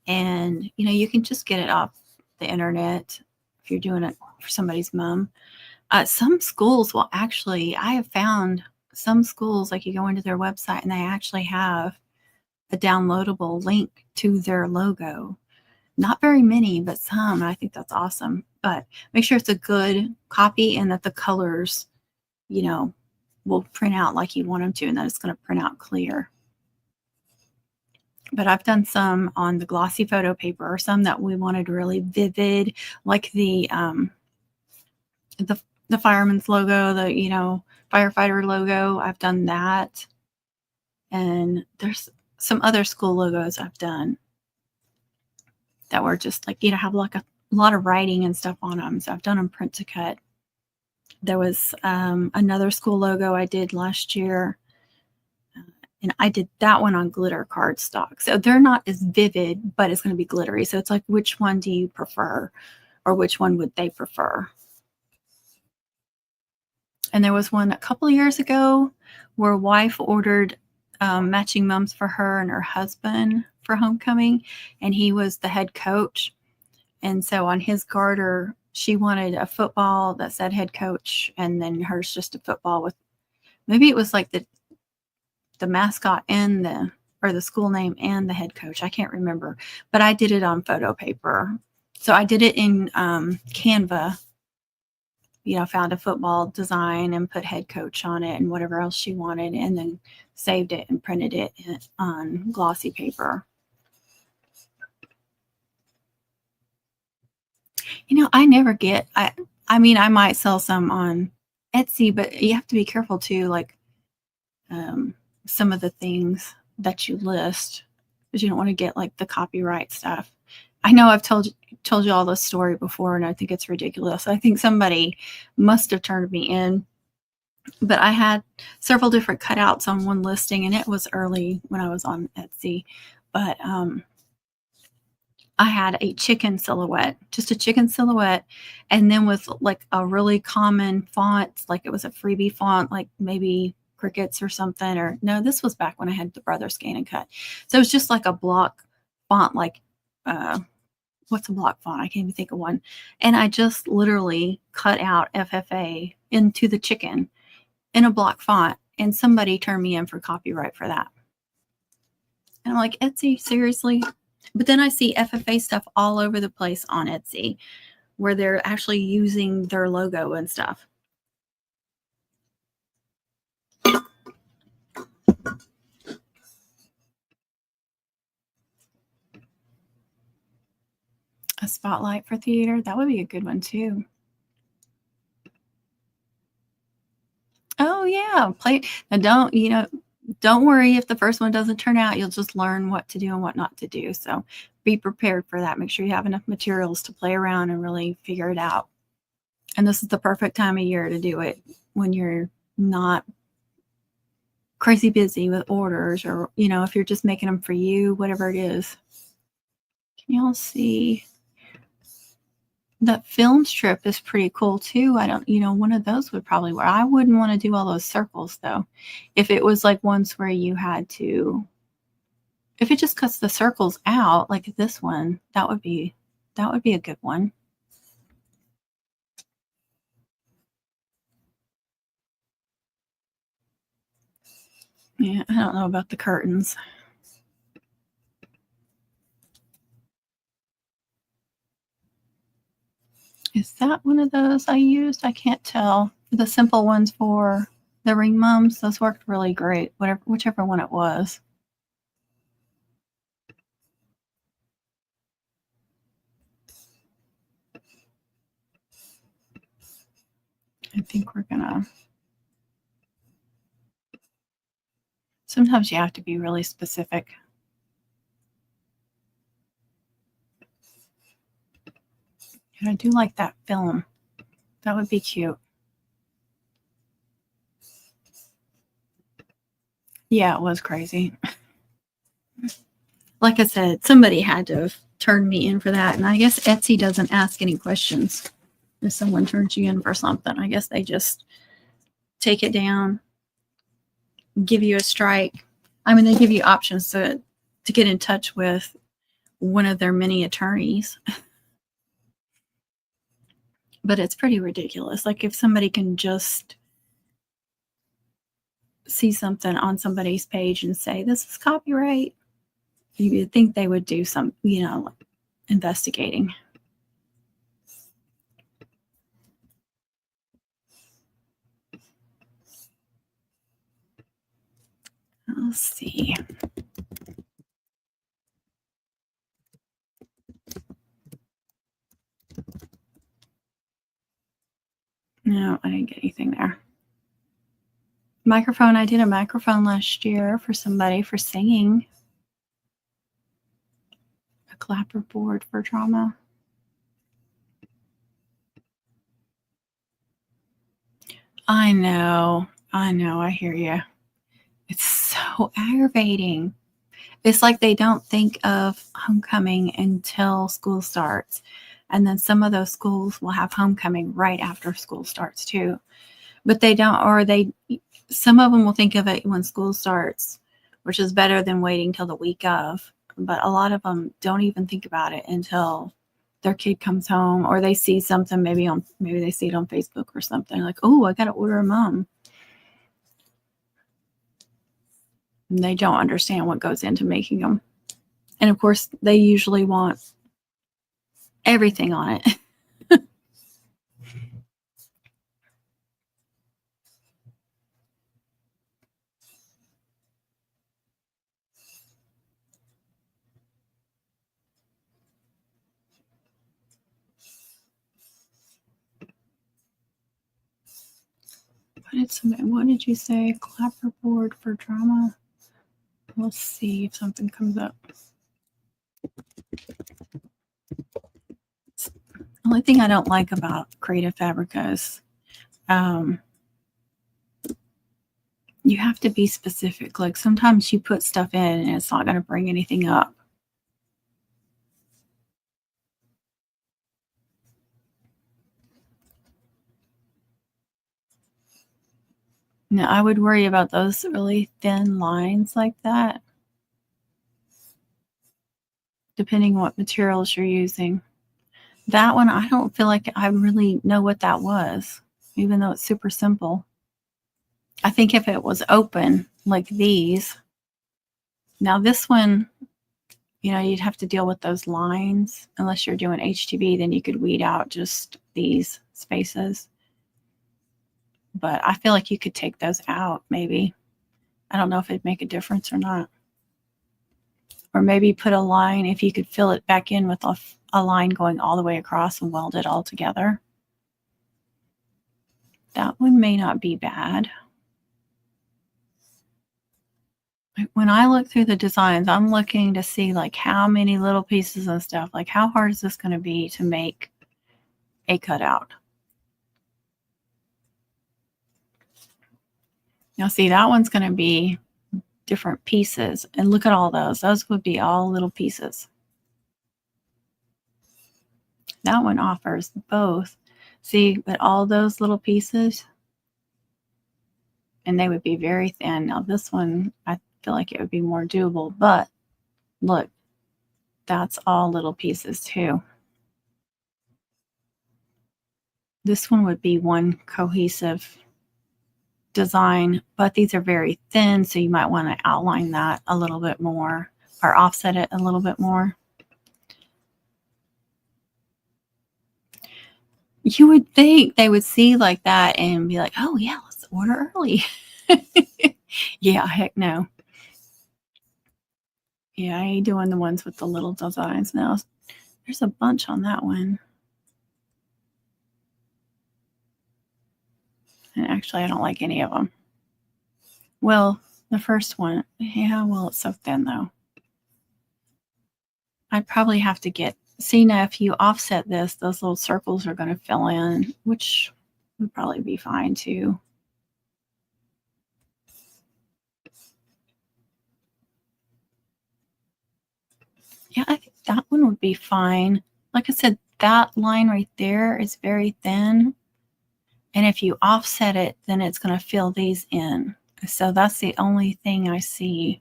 and you can just get it off the internet if you're doing it for somebody's mom. Some schools will actually, I have found some schools, like you go into their website and they actually have a downloadable link to their logo. Not very many, but some. I think that's awesome. But make sure it's a good copy and that the colors, will print out like you want them to, and that it's going to print out clear. But I've done some on the glossy photo paper, or some that we wanted really vivid, like the fireman's logo, the firefighter logo. I've done that, and there's some other school logos I've done that were just like have like a lot of writing and stuff on them. So I've done them print to cut. There was another school logo I did last year, and I did that one on glitter cardstock. So they're not as vivid, but it's going to be glittery. So it's like, which one do you prefer, or which one would they prefer? And there was one a couple of years ago where a wife ordered matching mums for her and her husband for homecoming, and he was the head coach. And so on his garter, she wanted a football that said head coach, and then hers just a football with, maybe it was like the mascot and the school name and the head coach. I can't remember, but I did it on photo paper. So I did it in Canva. Found a football design and put head coach on it and whatever else she wanted, and then saved it and printed it on glossy paper. I never get, I mean, I might sell some on Etsy, but you have to be careful too, like some of the things that you list, because you don't want to get like the copyright stuff. I know I've told you all this story before, and I think it's ridiculous. I think somebody must have turned me in, but I had several different cutouts on one listing, and it was early when I was on Etsy, but I had a chicken silhouette, just a chicken silhouette, and then with like a really common font, like it was a freebie font, like maybe Crickets or something, or no, this was back when I had the Brother Scan and Cut. So it was just like a block font, like what's a block font? I can't even think of one. And I just literally cut out FFA into the chicken in a block font, and somebody turned me in for copyright for that. And I'm like, Etsy, seriously? But then I see FFA stuff all over the place on Etsy where they're actually using their logo and stuff. A spotlight for theater, that would be a good one too. Oh yeah, play. Now don't worry if the first one doesn't turn out. You'll just learn what to do and what not to do. So be prepared for that. Make sure you have enough materials to play around and really figure it out. And this is the perfect time of year to do it, when you're not crazy busy with orders, or if you're just making them for you, whatever it is. Can y'all see? That film strip is pretty cool too. I don't, one of those would probably work. I wouldn't want to do all those circles though. If it was like ones where you had to, if it just cuts the circles out like this one, that would be a good one. Yeah, I don't know about the curtains. Is that one of those I used? I can't tell. The simple ones for the ring mums, those worked really great, whichever one it was. I think we're gonna, sometimes you have to be really specific. And I do like that film. That would be cute. Yeah, it was crazy. Like I said, somebody had to have turned me in for that. And I guess Etsy doesn't ask any questions if someone turns you in for something. I guess they just take it down, give you a strike. I mean, they give you options to get in touch with one of their many attorneys. But it's pretty ridiculous. Like if somebody can just see something on somebody's page and say, this is copyright, you would think they would do some, investigating. Let's see. No, I didn't get anything there. Microphone. I did a microphone last year for somebody for singing. A clapperboard for drama. I know. I hear you. It's so aggravating. It's like they don't think of homecoming until school starts. And then some of those schools will have homecoming right after school starts too. But they don't, or some of them will think of it when school starts, which is better than waiting till the week of. But a lot of them don't even think about it until their kid comes home, or they see something, maybe they see it on Facebook or something, like, oh, I got to order a mom. And they don't understand what goes into making them. And of course, they usually want everything on it. What did you say? Clapperboard for drama? We'll see if something comes up. The only thing I don't like about Creative Fabrica is you have to be specific. Like sometimes you put stuff in and it's not going to bring anything up. No, I would worry about those really thin lines like that. depending on what materials you're using. That one, I don't feel like I really know what that was, even though it's super simple. I think if it was open like these, now this one, you know, you'd have to deal with those lines. Unless you're doing HTV, then you could weed out just these spaces. But I feel like you could take those out maybe. I don't know if it'd make a difference or not. Or maybe put a line, if you could fill it back in with a line going all the way across and weld it all together. That one may not be bad. When I look through the designs, I'm looking to see like how many little pieces and stuff, like how hard is this going to be to make a cutout? Now see, that one's going to be different pieces, and look at all those. Those would be all little pieces. That one offers both. See, but all those little pieces, and they would be very thin. Now this one, I feel like it would be more doable, but look, that's all little pieces too. This one would be one cohesive design, but these are very thin, so you might want to outline that a little bit more or offset it a little bit more. You would think they would see like that and be like, oh yeah, let's order early. Yeah, heck no. Yeah, I ain't doing the ones with the little designs now. There's a bunch on that one. And actually, I don't like any of them. Well, the first one, yeah, well, it's so thin though. I'd probably have to get, see now if you offset this, those little circles are going to fill in, which would probably be fine too. Yeah, I think that one would be fine. Like I said, that line right there is very thin. And if you offset it, then it's going to fill these in. So that's the only thing I see.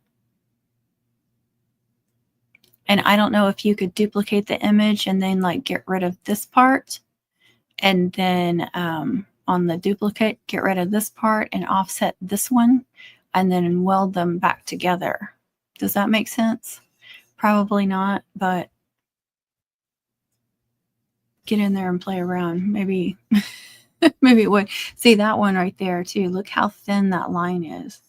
And I don't know if you could duplicate the image and then like get rid of this part. And then on the duplicate, get rid of this part and offset this one. And then weld them back together. Does that make sense? Probably not, but get in there and play around. Maybe, maybe it would. See that one right there too. Look how thin that line is.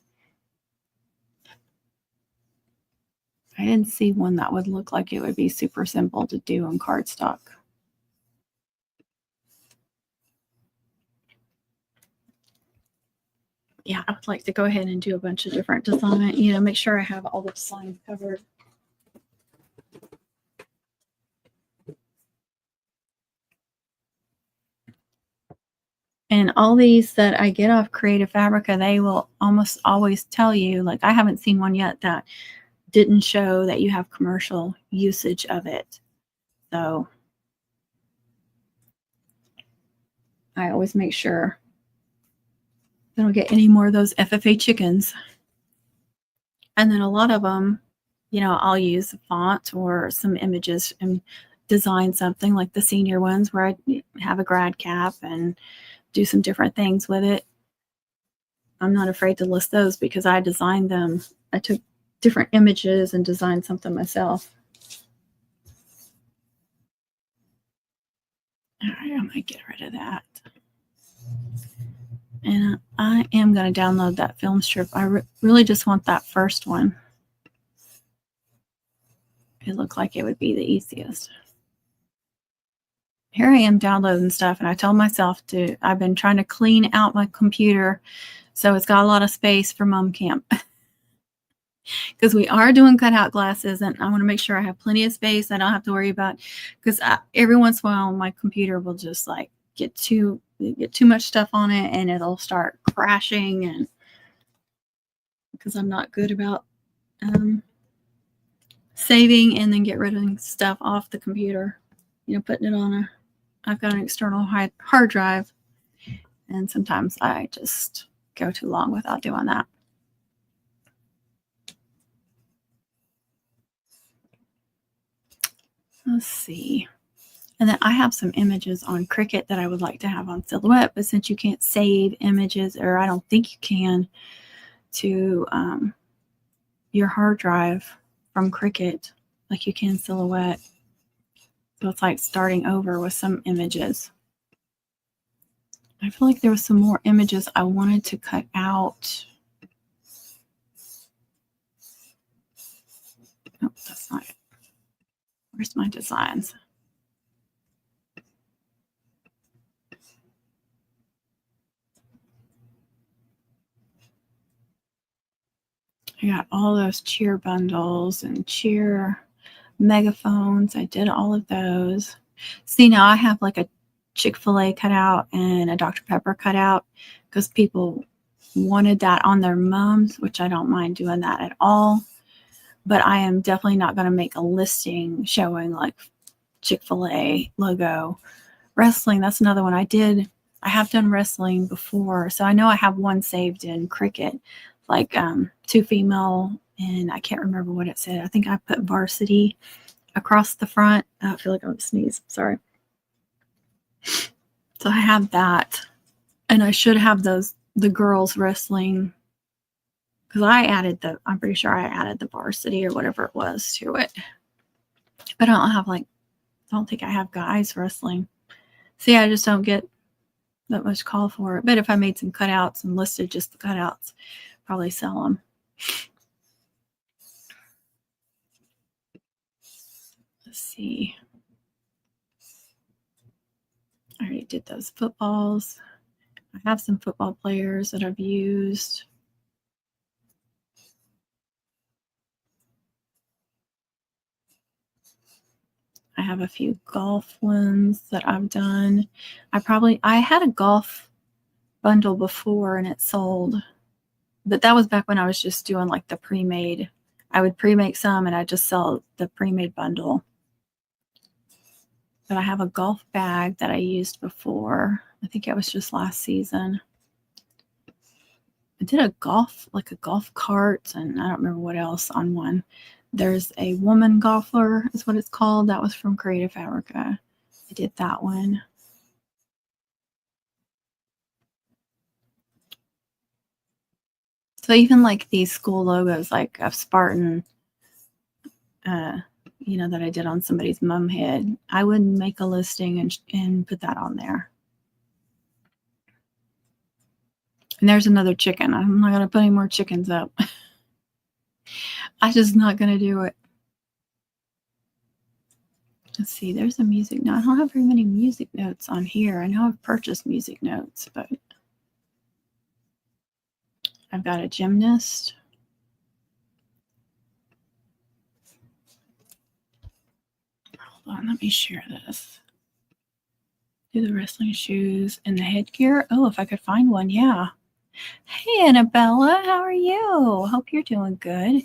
I didn't see one that would look like it would be super simple to do on cardstock. Yeah, I would like to go ahead and do a bunch of different design, you know, make sure I have all the designs covered. And all these that I get off Creative Fabrica, they will almost always tell you, like I haven't seen one yet that didn't show that you have commercial usage of it. So I always make sure I don't get any more of those FFA chickens. And then a lot of them, you know, I'll use a font or some images and design something like the senior ones where I have a grad cap and do some different things with it. I'm not afraid to list those because I designed them. I took different images and designed something myself. All right, I might get rid of that. And I am going to download that film strip. I really just want that first one. It looked like it would be the easiest. Here I am downloading stuff, and I told myself I've been trying to clean out my computer so it's got a lot of space for mom camp. Because we are doing cutout glasses, and I want to make sure I have plenty of space. I don't have to worry about, because every once in a while my computer will just like get too much stuff on it and it'll start crashing, and because I'm not good about saving and then get rid of stuff off the computer, you know, putting it on I've got an external hard drive, and sometimes I just go too long without doing that. Let's see. And then I have some images on Cricut that I would like to have on Silhouette, but since you can't save images, or I don't think you can, to your hard drive from Cricut like you can Silhouette. So it's like starting over with some images. I feel like there was some more images I wanted to cut out. Oh, that's not it. Where's my designs? I got all those cheer bundles and cheer megaphones. I did all of those. See, now I have like a Chick-fil-A cutout and a Dr. Pepper cutout because people wanted that on their mums, which I don't mind doing that at all. But I am definitely not going to make a listing showing like Chick-fil-A logo. Wrestling, that's another one I did. I have done wrestling before, so I know I have one saved in Cricut, like 2 female, and I can't remember what it said. I think I put varsity across the front. I feel like I'm going to sneeze. Sorry. So I have that, and I should have the girls wrestling, because I'm pretty sure I added the varsity or whatever it was to it. But I don't think I have guys wrestling. See, I just don't get that much call for it. But if I made some cutouts and listed just the cutouts, probably sell them. Let's see. I already did those footballs. I have some football players that I've used. I have a few golf ones that I've done. I had a golf bundle before and it sold, but that was back when I was just doing like the pre-made. I would pre-make some and I just sell the pre-made bundle. But I have a golf bag that I used before. I think it was just last season. I did a golf cart, and I don't remember what else on one. There's a woman golfer is what it's called. That was from Creative Fabrica. I did that one. So even like these school logos, like of Spartan, that I did on somebody's mum head, I would make a listing and put that on there. And there's another chicken. I'm not going to put any more chickens up. I'm just not going to do it. Let's see, there's a music note. I don't have very many music notes on here. I know I've purchased music notes, but I've got a gymnast. Hold on, let me share this. Do the wrestling shoes and the headgear. Oh, if I could find one, yeah. Hey, Annabella, how are you? Hope you're doing good.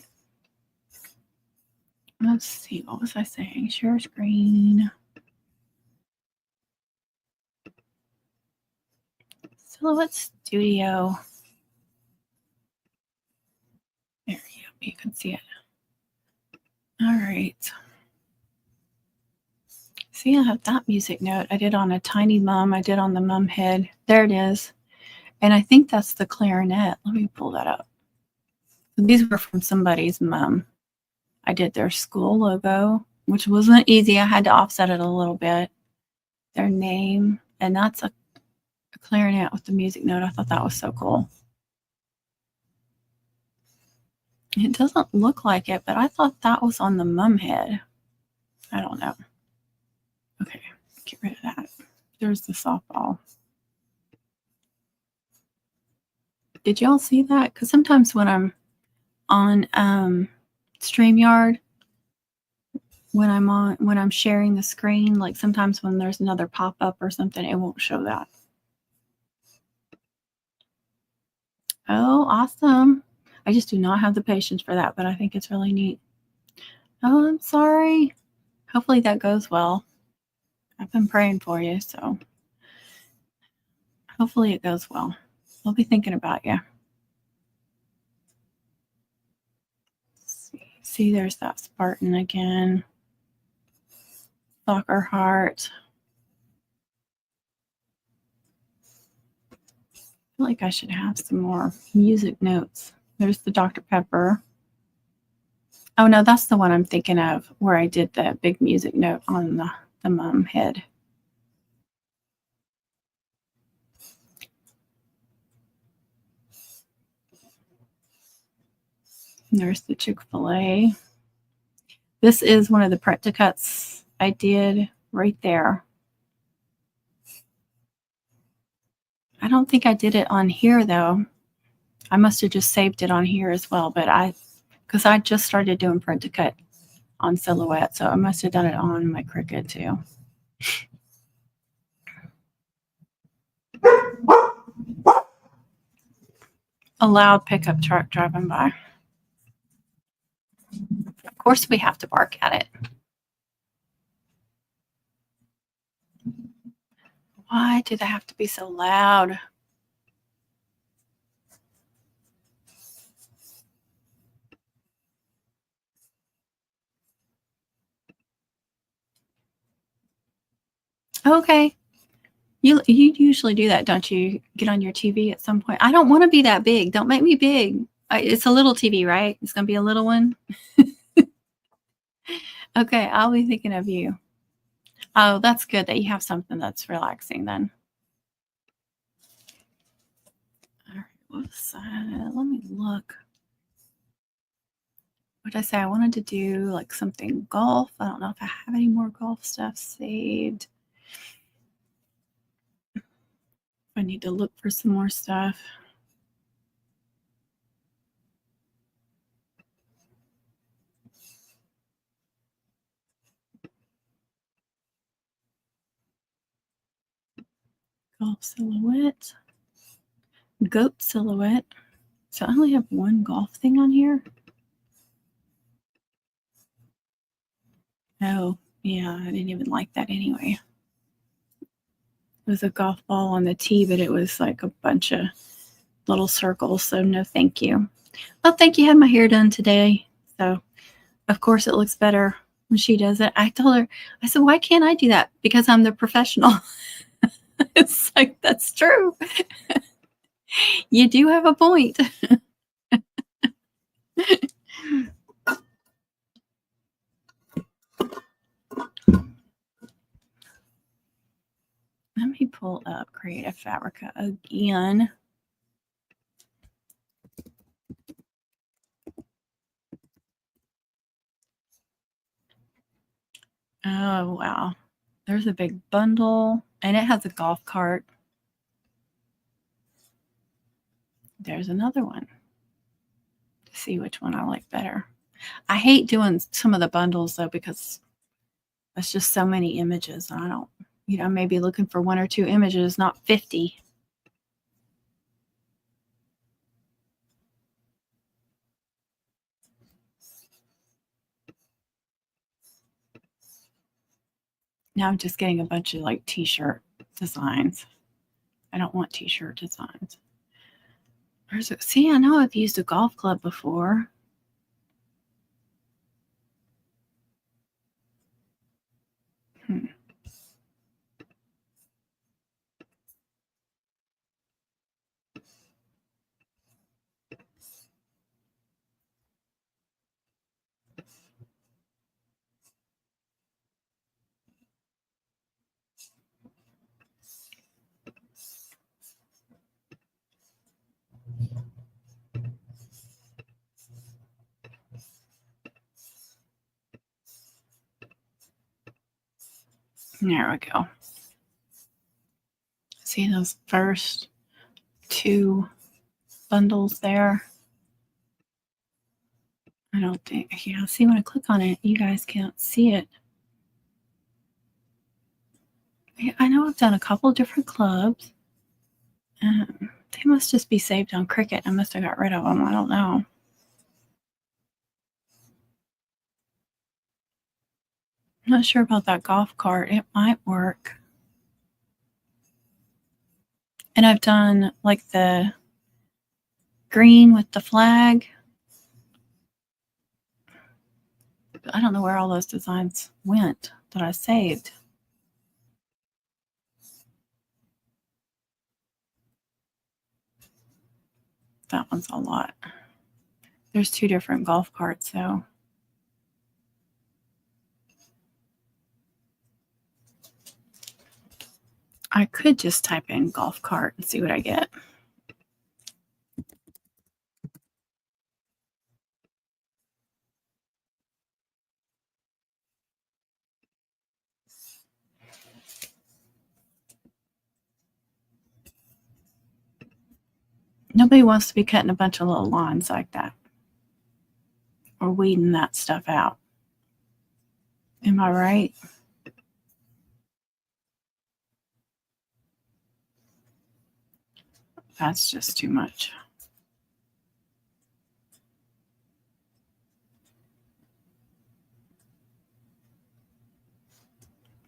Let's see, what was I saying? Share screen. Silhouette Studio. There you can see it. All right. See, I have that music note. I did on a tiny mum. I did on the mum head. There it is. And I think that's the clarinet. Let me pull that up. These were from somebody's mum. I did their school logo, which wasn't easy. I had to offset it a little bit. Their name. And that's a clarinet with the music note. I thought that was so cool. It doesn't look like it, but I thought that was on the mum head. I don't know. Okay, get rid of that. There's the softball. Did y'all see that? Because sometimes when I'm on StreamYard, when I'm sharing the screen, like sometimes when there's another pop-up or something, it won't show that. Oh, awesome. I just do not have the patience for that, but I think it's really neat. Oh, I'm sorry. Hopefully that goes well. I've been praying for you, so hopefully it goes well. I'll be thinking about you. See, there's that Spartan again. Soccer Heart. I feel like I should have some more music notes. There's the Dr. Pepper. Oh, no, that's the one I'm thinking of where I did the big music note on the mom head. And there's the Chick-fil-A. This is one of the Practicuts I did right there. I don't think I did it on here, though. I must have just saved it on here as well, but because I just started doing print to cut on Silhouette, so I must have done it on my Cricut too. A loud pickup truck driving by. Of course we have to bark at it. Why do they have to be so loud? Okay. You usually do that, don't you? Get on your TV at some point. I don't want to be that big. Don't make me big. It's a little TV, right? It's going to be a little one. Okay, I'll be thinking of you. Oh, that's good that you have something that's relaxing then. All right, whoops. Let me look. What did I say? I wanted to do like something golf. I don't know if I have any more golf stuff saved. I need to look for some more stuff. Golf silhouette. Goat silhouette. So I only have one golf thing on here. Oh, yeah, I didn't even like that anyway. It was a golf ball on the tee, but it was like a bunch of little circles, so no thank you. Oh, thank you. Had my hair done today, so of course it looks better when she does it. I told her, I said, why can't I do that? Because I'm the professional. It's like, that's true. You do have a point. Let me pull up Creative Fabrica again. Oh, wow. There's a big bundle, and it has a golf cart. There's another one. To see which one I like better. I hate doing some of the bundles, though, because that's just so many images. And I don't, maybe looking for 1 or 2 images, not 50. Now I'm just getting a bunch of like t-shirt designs. I don't want t-shirt designs. See, I know I've used a golf club before. There we go. See those first 2 bundles there? I don't think, yeah, see when I click on it, you guys can't see it. I know I've done a couple different clubs. They must just be saved on Cricut. I must have got rid of them. I don't know. I'm not sure about that golf cart. It might work. And I've done like the green with the flag. But I don't know where all those designs went that I saved. That one's a lot. There's 2 different golf carts, though. I could just type in golf cart and see what I get. Nobody wants to be cutting a bunch of little lawns like that or weeding that stuff out. Am I right? That's just too much.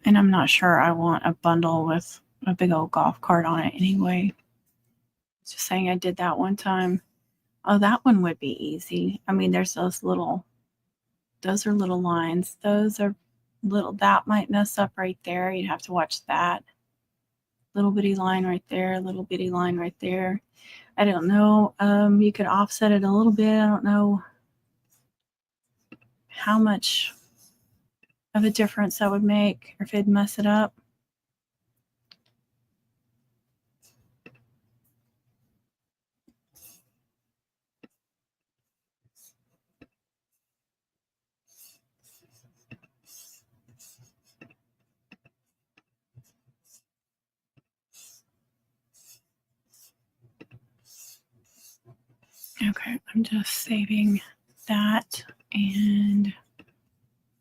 And I'm not sure I want a bundle with a big old golf cart on it anyway. Just saying I did that one time. Oh, that one would be easy. I mean, there's those are little lines. Those are little, that might mess up right there. You'd have to watch that. Little bitty line right there, little bitty line right there. I don't know. You could offset it a little bit. I don't know how much of a difference that would make or if it'd mess it up. Okay, I'm just saving that and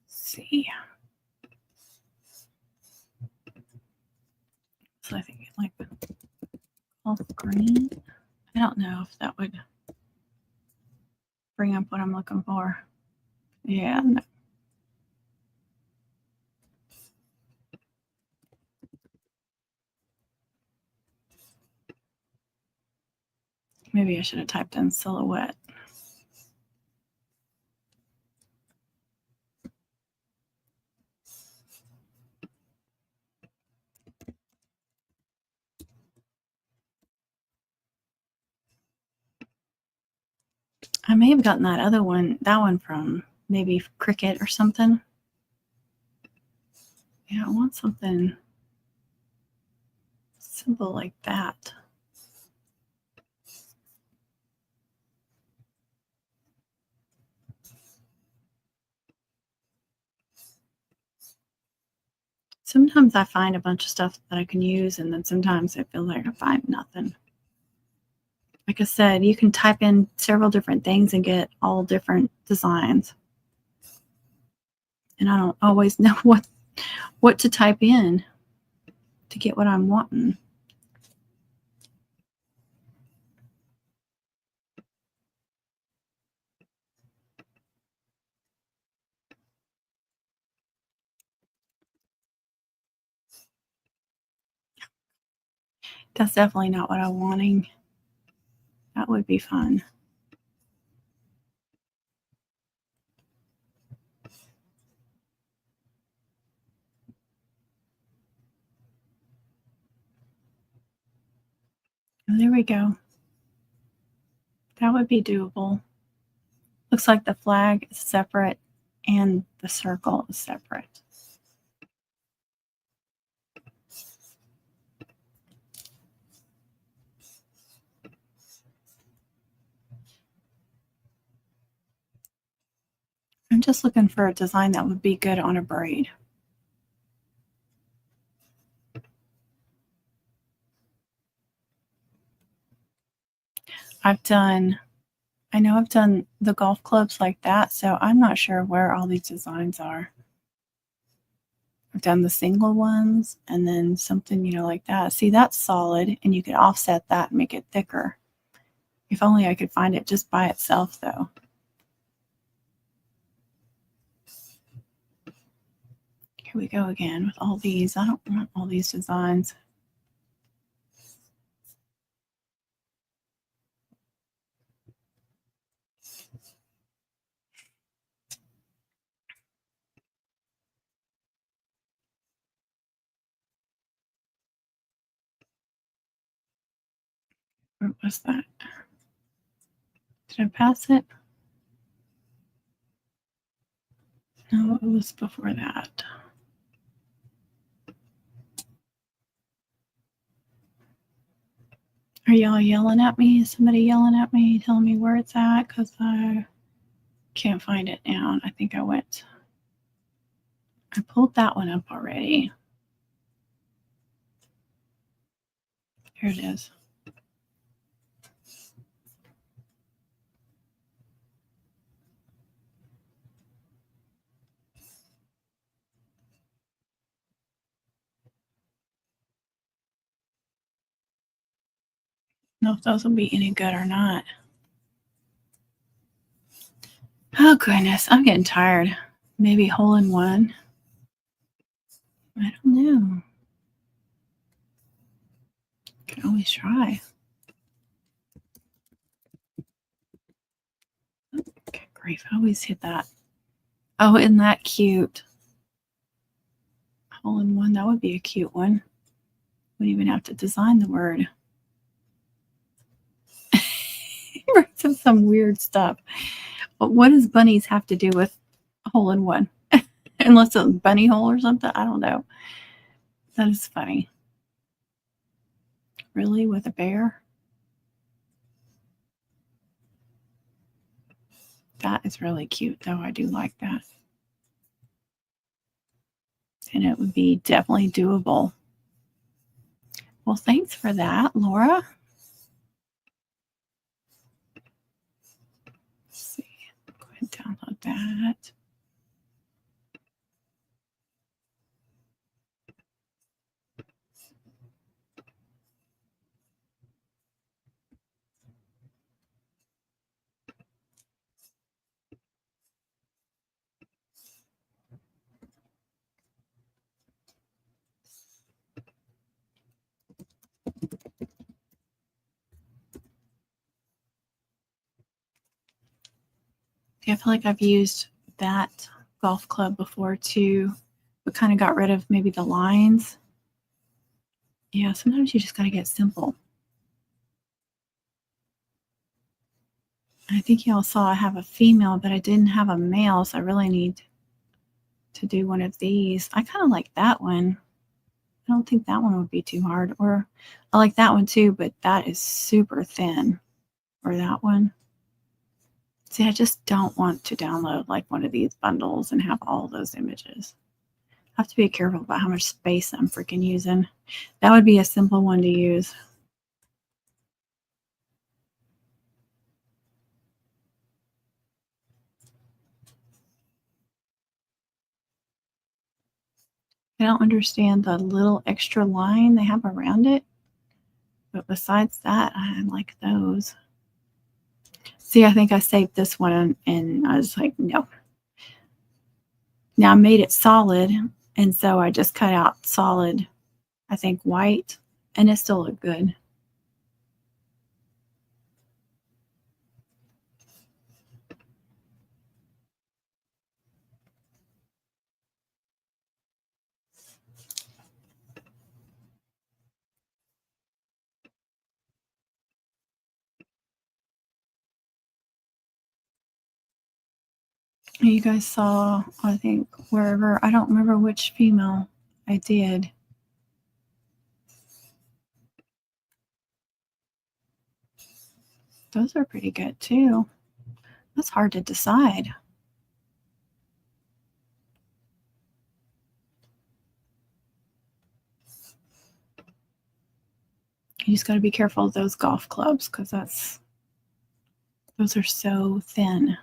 see. So I think like olive green. I don't know if that would bring up what I'm looking for. Yeah. No. Maybe I should have typed in silhouette. I may have gotten that one from maybe Cricut or something. Yeah, I want something simple like that. Sometimes I find a bunch of stuff that I can use, and then sometimes I feel like I find nothing. Like I said, you can type in several different things and get all different designs. And I don't always know what to type in to get what I'm wanting. That's definitely not what I'm wanting. That would be fun. There we go. That would be doable. Looks like the flag is separate and the circle is separate. I'm just looking for a design that would be good on a braid. I know I've done the golf clubs like that, so I'm not sure where all these designs are. I've done the single ones and then something, like that. See, that's solid, and you could offset that and make it thicker. If only I could find it just by itself, though. Here we go again with all these. I don't want all these designs. What was that? Did I pass it? No, it was before that. Are y'all yelling at me? Is somebody yelling at me, telling me where it's at? Because I can't find it now. I think I pulled that one up already. Here it is. I don't know if those will be any good or not. Oh, goodness. I'm getting tired. Maybe hole in one. I don't know. Can always try. Okay, grief. I always hit that. Oh, isn't that cute? Hole in one. That would be a cute one. Wouldn't even have to design the word. He writes in some weird stuff. But what does bunnies have to do with hole in one? Unless it's a bunny hole or something. I don't know. That is funny. Really? With a bear? That is really cute, though. I do like that. And it would be definitely doable. Well, thanks for that, Laura. Let's see. Go ahead and download that. I feel like I've used that golf club before too, but kind of got rid of maybe the lines. Yeah, sometimes you just got to get simple. I think y'all saw I have a female, but I didn't have a male, so I really need to do one of these. I kind of like that one. I don't think that one would be too hard. Or I like that one too, but that is super thin. Or that one. See, I just don't want to download like one of these bundles and have all those images. I have to be careful about how much space I'm freaking using. That would be a simple one to use. I don't understand the little extra line they have around it. But besides that, I like those. See, I think I saved this one and I was like, no. Now I made it solid, and so I just cut out solid, I think white, and it still looked good. You guys saw, I think, wherever, I don't remember which female I did. Those are pretty good too. That's hard to decide. You just got to be careful of those golf clubs because those are so thin.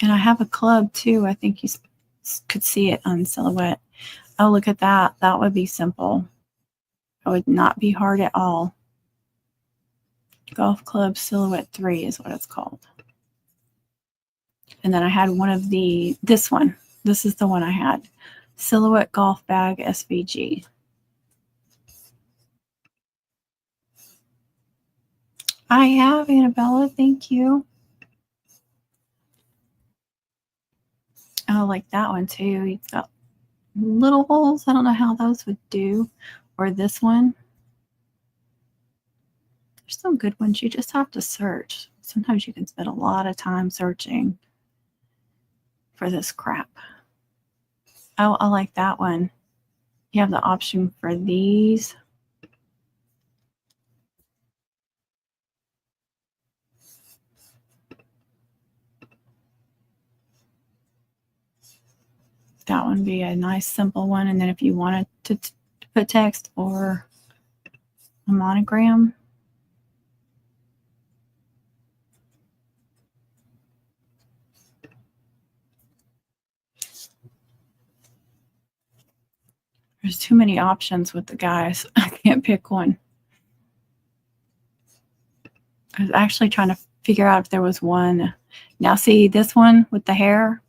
And I have a club too. I think you could see it on Silhouette. Oh, look at that. That would be simple. It would not be hard at all. Golf Club Silhouette 3 is what it's called. And then I had one of this one. This is the one I had. Silhouette Golf Bag SVG. I have, Annabella. Thank you. Oh, like that one too. It's got little holes. I don't know how those would do. Or this one. There's some good ones. You just have to search. Sometimes you can spend a lot of time searching for this crap. Oh, I like that one. You have the option for these. That one would be a nice simple one. And then if you wanted to put text or a monogram. There's too many options with the guys. I can't pick one. I was actually trying to figure out if there was one. Now see this one with the hair?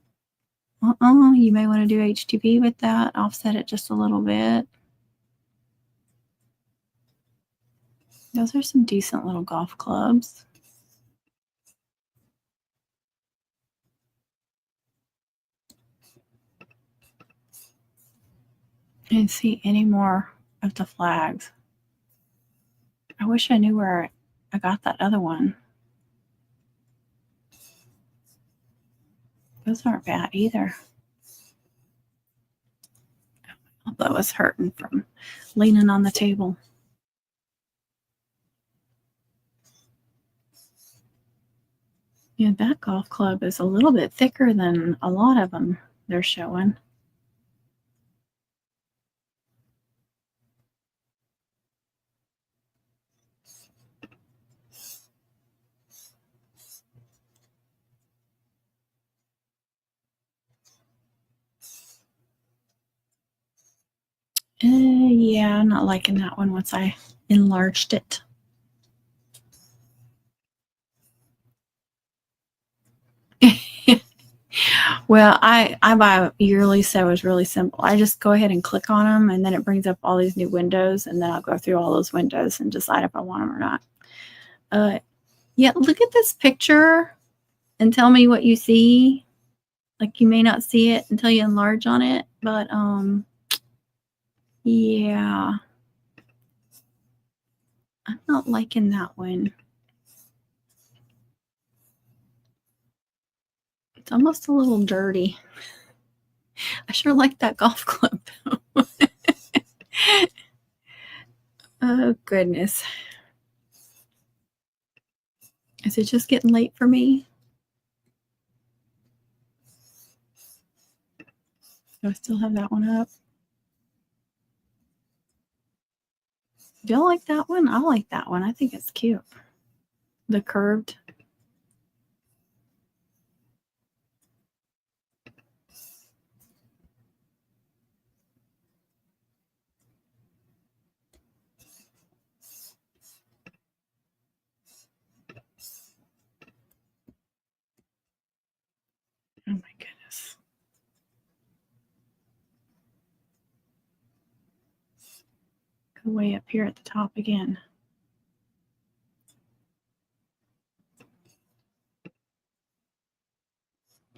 You may want to do HTP with that. Offset it just a little bit. Those are some decent little golf clubs. I didn't see any more of the flags. I wish I knew where I got that other one. Those aren't bad either. Although I was hurting from leaning on the table. Yeah, that golf club is a little bit thicker than a lot of them they're showing. Yeah, I'm not liking that one once I enlarged it. Well, I buy yearly, so it's really simple. I just go ahead and click on them, and then it brings up all these new windows, and then I'll go through all those windows and decide if I want them or not. Yeah, look at this picture and tell me what you see. Like, you may not see it until you enlarge on it, but yeah. I'm not liking that one. It's almost a little dirty. I sure like that golf club, though. Oh, goodness. Is it just getting late for me? Do I still have that one up? Do you like that one? I like that one. I think it's cute. The curved. Oh my goodness. Go way up here at the top again.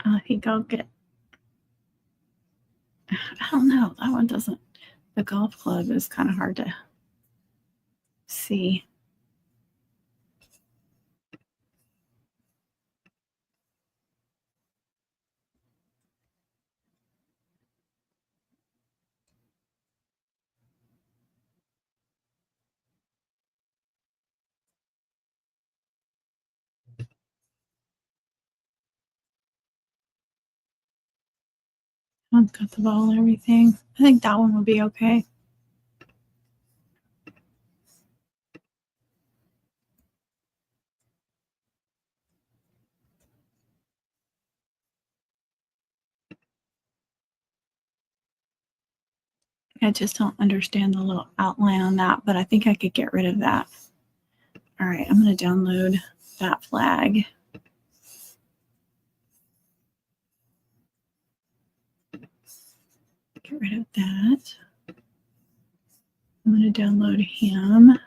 I think I'll get, I don't know. That one doesn't, the golf club is kind of hard to see. One's got the ball and everything. I think that one will be okay. I just don't understand the little outline on that, but I think I could get rid of that. All right, I'm going to download that flag. Get rid of that. I'm going to download him.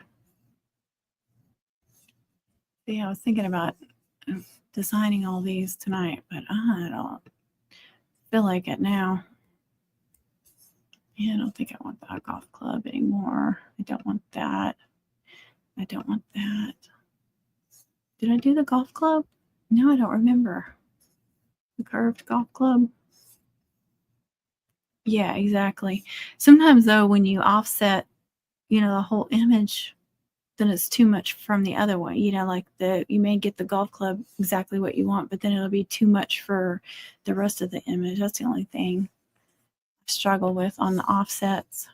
Yeah, I was thinking about designing all these tonight, but I don't feel like it now. Yeah, I don't think I want that golf club anymore. I don't want that. I don't want that. Did I do the golf club? No, I don't remember. The curved golf club. Yeah, exactly. Sometimes though, when you offset, the whole image, then it's too much from the other one. Like you may get the golf club exactly what you want, but then it'll be too much for the rest of the image. That's the only thing I struggle with on the offsets.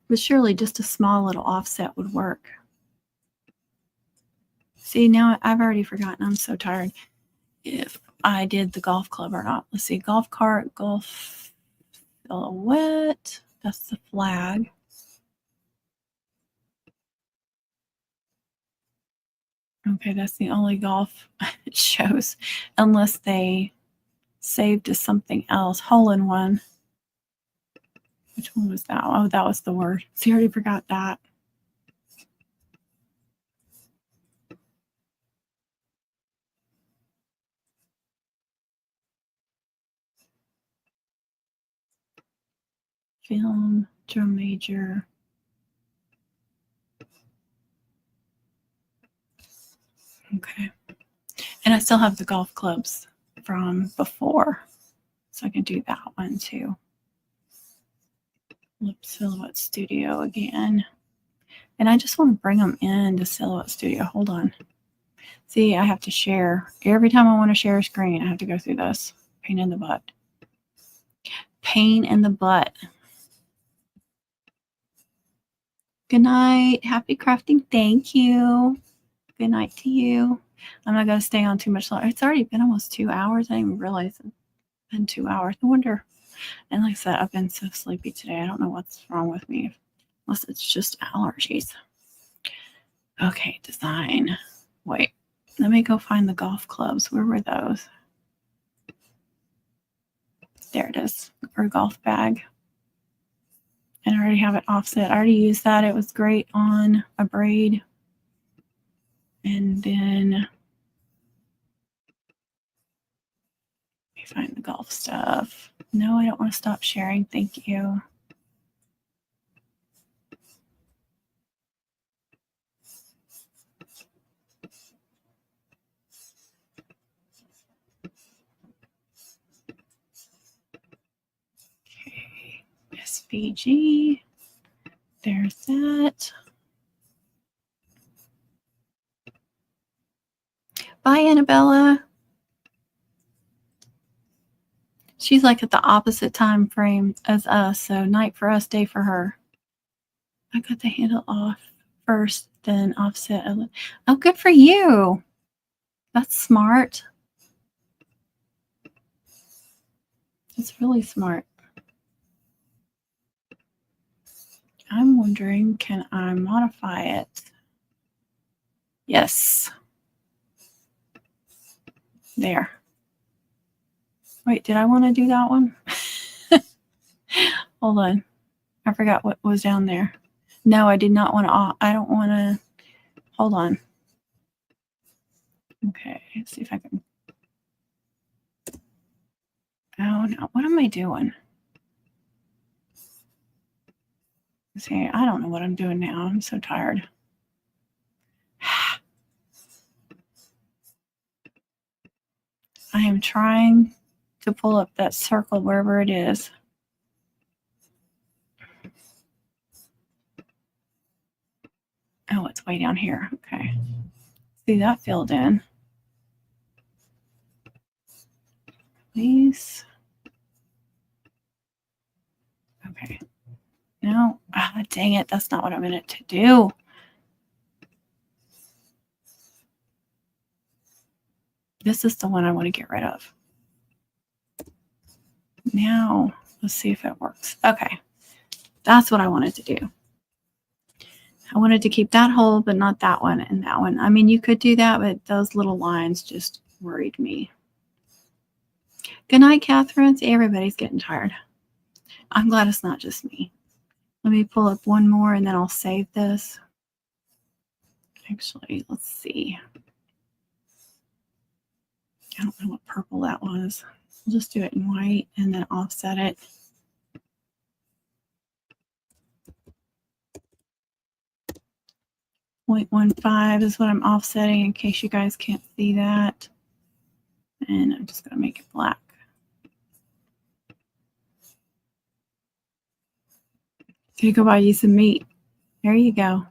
But surely just a small little offset would work. See, now I've already forgotten. I'm so tired. If I did the golf club or not. Let's see. Golf cart, golf silhouette. That's the flag. Okay, that's the only golf it shows, unless they saved to something else. Hole in one. Which one was that? Oh, that was the word. See, I already forgot that. Film, drum major. Okay. And I still have the golf clubs from before, so I can do that one too. Lip Silhouette Studio again. And I just want to bring them into Silhouette Studio. Hold on. See, I have to share. Every time I want to share a screen, I have to go through this. Pain in the butt. Pain in the butt. Good night. Happy crafting. Thank you. Good night to you. I'm not going to stay on too much longer. It's already been almost 2 hours. I didn't even realize it's been 2 hours. No wonder. And like I said, I've been so sleepy today. I don't know what's wrong with me. Unless it's just allergies. Okay, design. Wait. Let me go find the golf clubs. Where were those? There it is. Or golf bag. And I already have it offset. I already used that. It was great on a braid. And then let me find the golf stuff. No, I don't want to stop sharing. Thank you. Okay. SVG. There's that. Bye, Annabella. She's like at the opposite time frame as us, so night for us, day for her. I got the handle off first, then offset. Oh, good for you. That's smart. That's really smart. I'm wondering, can I modify it? Yes. There. Wait, did I want to do that one? Hold on. I forgot what was down there. No, I did not want to. I don't want to. Hold on. Okay, let's see if I can. Oh, no. What am I doing? See, I don't know what I'm doing now. I'm so tired. I am trying to pull up that circle wherever it is. Oh, it's way down here. Okay. See, that filled in. Please. Okay. No. Dang it. That's not what I meant it to do. This is the one I want to get rid of. Now, let's see if it works. Okay. That's what I wanted to do. I wanted to keep that whole, but not that one and that one. I mean, you could do that, but those little lines just worried me. Good night, Catherine. See, everybody's getting tired. I'm glad it's not just me. Let me pull up one more and then I'll save this. Actually, let's see. I don't know what purple that was. I'll just do it in white and then offset it. 0.15 is what I'm offsetting in case you guys can't see that. And I'm just going to make it black. Gonna go buy you some meat. There you go.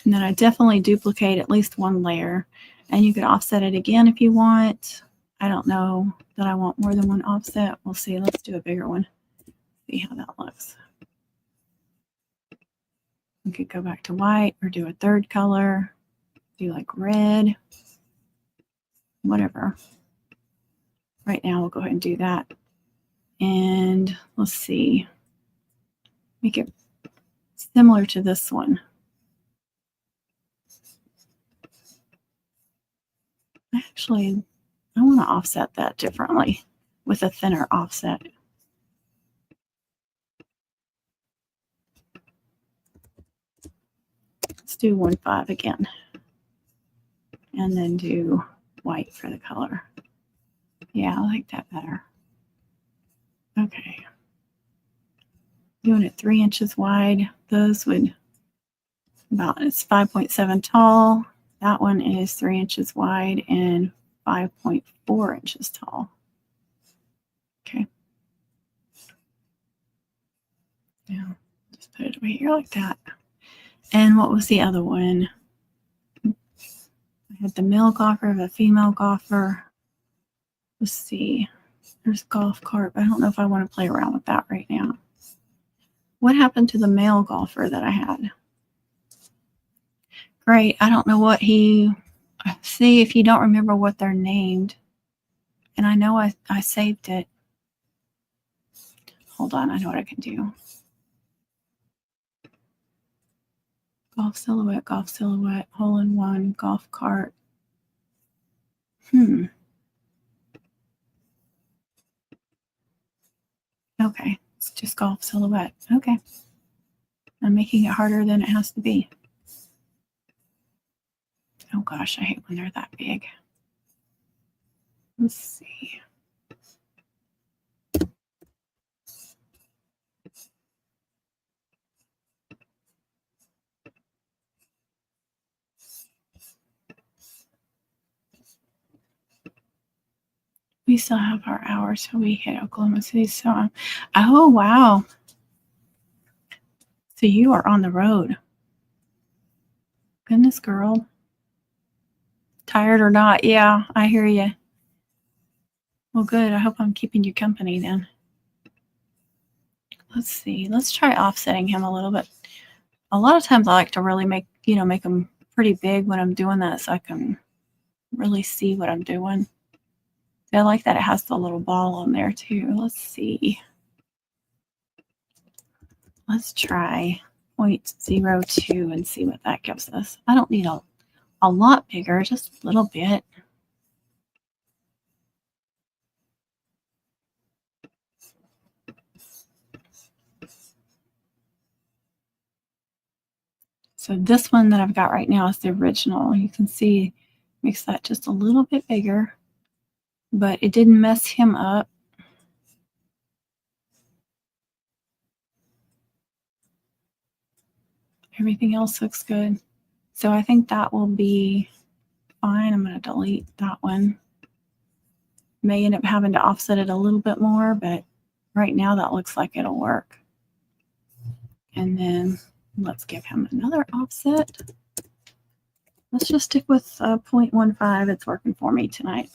And then I definitely duplicate at least one layer. And you could offset it again if you want. I don't know that I want more than one offset. We'll see. Let's do a bigger one. See how that looks. We could go back to white or do a third color. Do like red. Whatever. Right now, we'll go ahead and do that. And let's see. Make it similar to this one. Actually, I want to offset that differently with a thinner offset. Let's do 1.5 again. And then do white for the color. Yeah, I like that better. Okay. Doing it 3 inches wide. Those would it's 5.7 tall. That one is 3 inches wide and 5.4 inches tall. Okay. Yeah, just put it over here like that. And what was the other one? I had the male golfer, the female golfer. Let's see. There's golf cart, but I don't know if I want to play around with that right now. What happened to the male golfer that I had? Great. I don't know what he... See, if you don't remember what they're named. And I know I saved it. Hold on. I know what I can do. Golf silhouette, hole in one, golf cart. Okay. It's just golf silhouette. Okay. I'm making it harder than it has to be. Oh gosh, I hate when they're that big. Let's see. We still have our hours till we hit Oklahoma City. So, oh wow. So you are on the road. Goodness, girl. Tired or not? Yeah, I hear you. Well, good. I hope I'm keeping you company then. Let's see. Let's try offsetting him a little bit. A lot of times I like to really make them pretty big when I'm doing that so I can really see what I'm doing. I like that it has the little ball on there too. Let's see. Let's try 0.02 and see what that gives us. I don't need a lot bigger, just a little bit. So this one that I've got right now is the original. You can see makes that just a little bit bigger, but it didn't mess him up. Everything else looks good. So I think that will be fine. I'm going to delete that one. May end up having to offset it a little bit more, but right now that looks like it'll work. And then let's give him another offset. Let's just stick with 0.15. It's working for me tonight.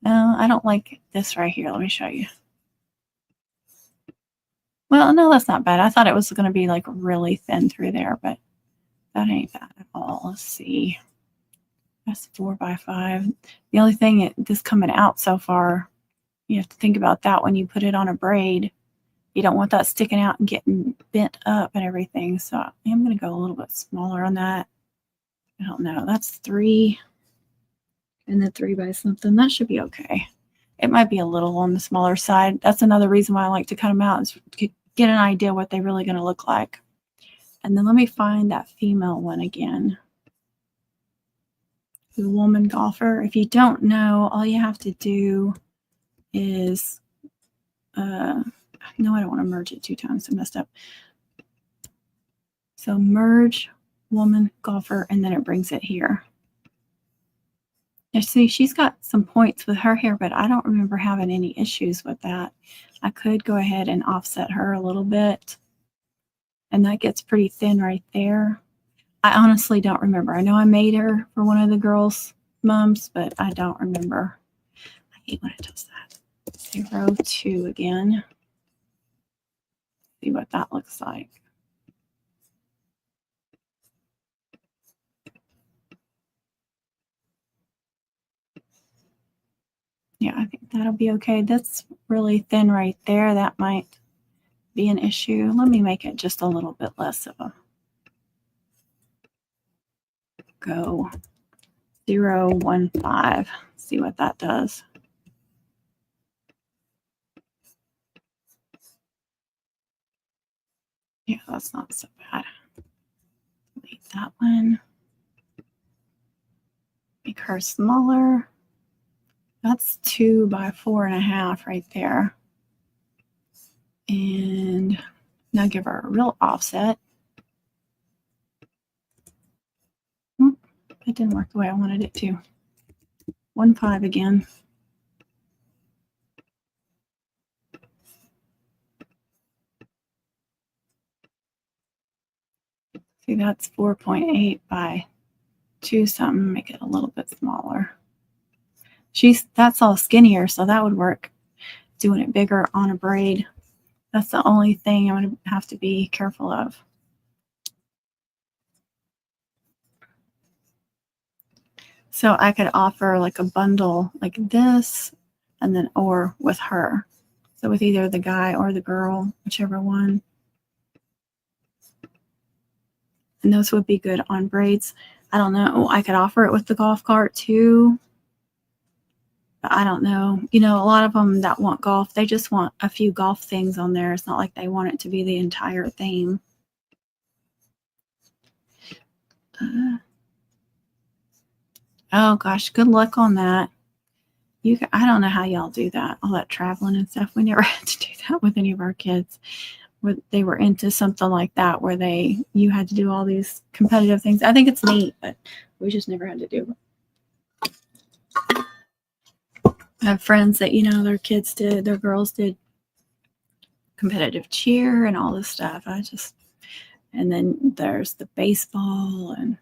No, I don't like this right here. Let me show you. Well, no, that's not bad. I thought it was going to be like really thin through there, but that ain't bad at all. Let's see. That's 4x5. The only thing this coming out so far, you have to think about that when you put it on a braid. You don't want that sticking out and getting bent up and everything. So I am going to go a little bit smaller on that. I don't know. That's 3 and then 3 by something. That should be okay. It might be a little on the smaller side. That's another reason why I like to cut them out, is to get an idea what they're really going to look like. And then let me find that female one again. The woman golfer. If you don't know, all you have to do is No, I don't want to merge it 2 times. I messed up. So merge woman golfer, and then it brings it here. You see, she's got some points with her hair, but I don't remember having any issues with that. I could go ahead and offset her a little bit. And that gets pretty thin right there. I honestly don't remember. I know I made her for one of the girls' mums, but I don't remember. I hate when it does that. 0, 2 again. See what that looks like. Yeah, I think that'll be okay. That's really thin right there. That might be an issue. Let me make it just a little bit less of a go. 0, 1, 5. See what that does. Yeah, that's not so bad. Delete that one. Make her smaller. That's 2 by 4.5 right there. And now give her a real offset. It didn't work the way I wanted it to. 1, 5 again. See, that's 4.8 by 2 something. Make it a little bit smaller. That's all skinnier, so that would work. Doing it bigger on a braid. That's the only thing I'm going to have to be careful of. So I could offer like a bundle like this, and then or with her. So with either the guy or the girl, whichever one. And those would be good on braids. I don't know. I could offer it with the golf cart too. But I don't know. You know, a lot of them that want golf, they just want a few golf things on there. It's not like they want it to be the entire theme. Oh gosh, good luck on that. I don't know how y'all do that. All that traveling and stuff. We never had to do that with any of our kids. Where they were into something like that, where you had to do all these competitive things. I think it's neat, but we just never had to do it. I have friends that, their girls did competitive cheer and all this stuff. And then there's the baseball, and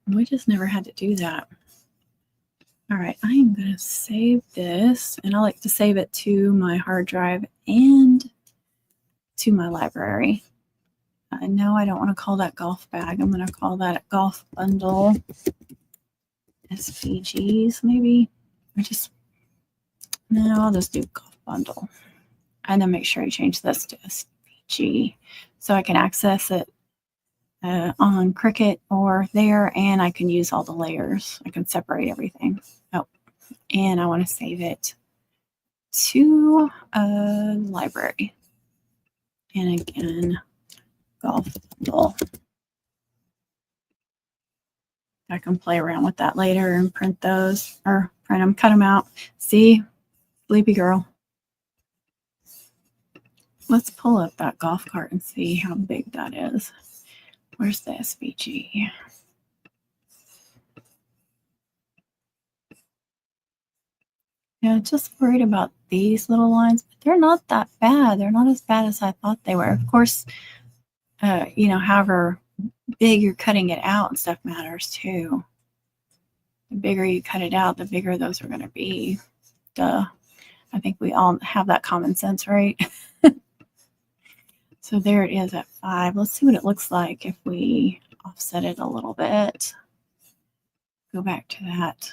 we just never had to do that. All right, I am going to save this, and I like to save it to my hard drive and to my library. No, I don't want to call that golf bag. I'm going to call that a golf bundle. SVGs, maybe. I'll just do golf bundle. And then make sure I change this to SVG so I can access it on Cricut or there, and I can use all the layers. I can separate everything. Oh, and I want to save it to a library. And again, golf bundle. I can play around with that later and print those, or print them, cut them out. See, sleepy girl. Let's pull up that golf cart and see how big that is. Where's the SVG? Yeah, just worried about these little lines, but they're not that bad. They're not as bad as I thought they were. Of course, however big you're cutting it out and stuff matters too. The bigger you cut it out, the bigger those are going to be. Duh. I think we all have that common sense, right? So there it is at 5. Let's see what it looks like if we offset it a little bit. Go back to that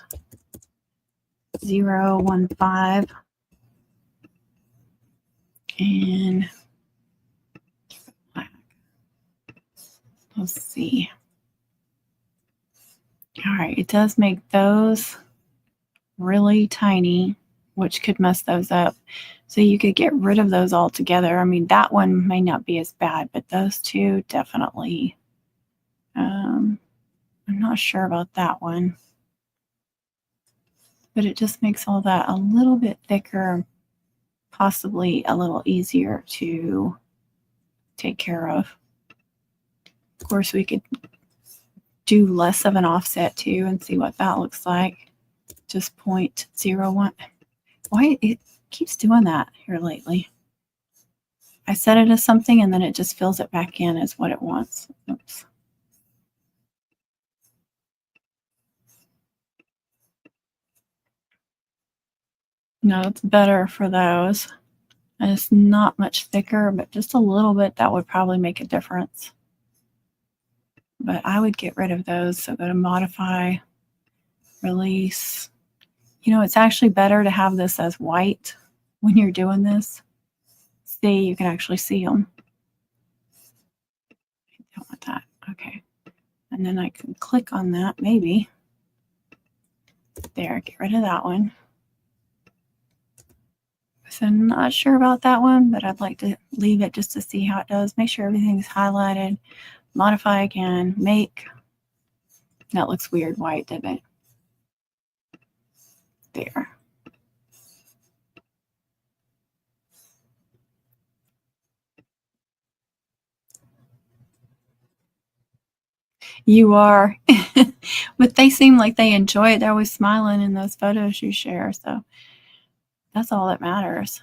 0, 1, 5. And let's see. All right, it does make those really tiny, which could mess those up. So you could get rid of those altogether. I mean, that one may not be as bad, but those two definitely. I'm not sure about that one. But it just makes all that a little bit thicker, possibly a little easier to take care of. Of course, we could do less of an offset too and see what that looks like. Just 0.01. Why it keeps doing that here lately? I set it as something and then it just fills it back in as what it wants. Oops. No, it's better for those. And it's not much thicker, but just a little bit, that would probably make a difference. But I would get rid of those. So go to modify, release. You know, it's actually better to have this as white when you're doing this. See, you can actually see them. I don't want that. Okay. And then I can click on that, maybe. There, get rid of that one. So I'm not sure about that one, but I'd like to leave it just to see how it does. Make sure everything's highlighted. Modify again. Make. That looks weird white, didn't it? There. You are. But they seem like they enjoy it. They're always smiling in those photos you share. So that's all that matters.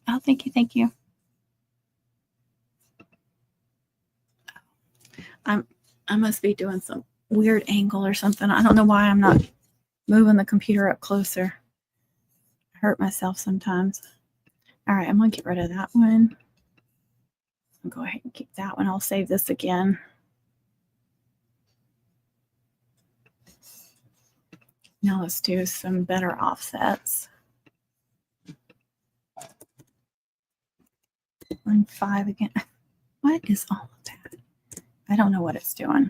Oh, thank you. Thank you. I must be doing some weird angle or something. I don't know why I'm not moving the computer up closer. I hurt myself sometimes. All right, I'm going to get rid of that one. I'll go ahead and keep that one. I'll save this again. Now let's do some better offsets. 1.5 again. What is all of that? I don't know what it's doing.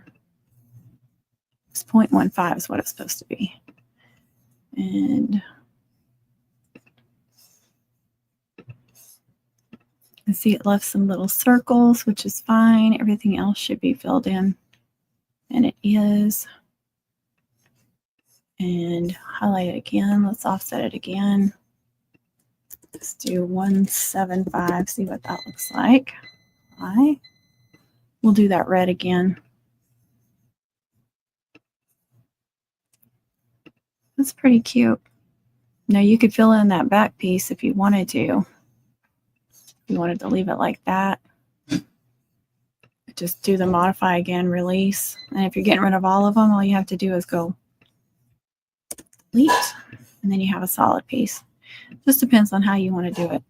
It's 0.15 is what it's supposed to be. And I see it left some little circles, which is fine. Everything else should be filled in. And it is. And highlight it again. Let's offset it again. Let's do 1.75. See what that looks like. We'll do that red again. That's pretty cute. Now you could fill in that back piece if you wanted to. If you wanted to leave it like that. Just do the modify again, release. And if you're getting rid of all of them, all you have to do is go delete. And then you have a solid piece. Just depends on how you want to do it.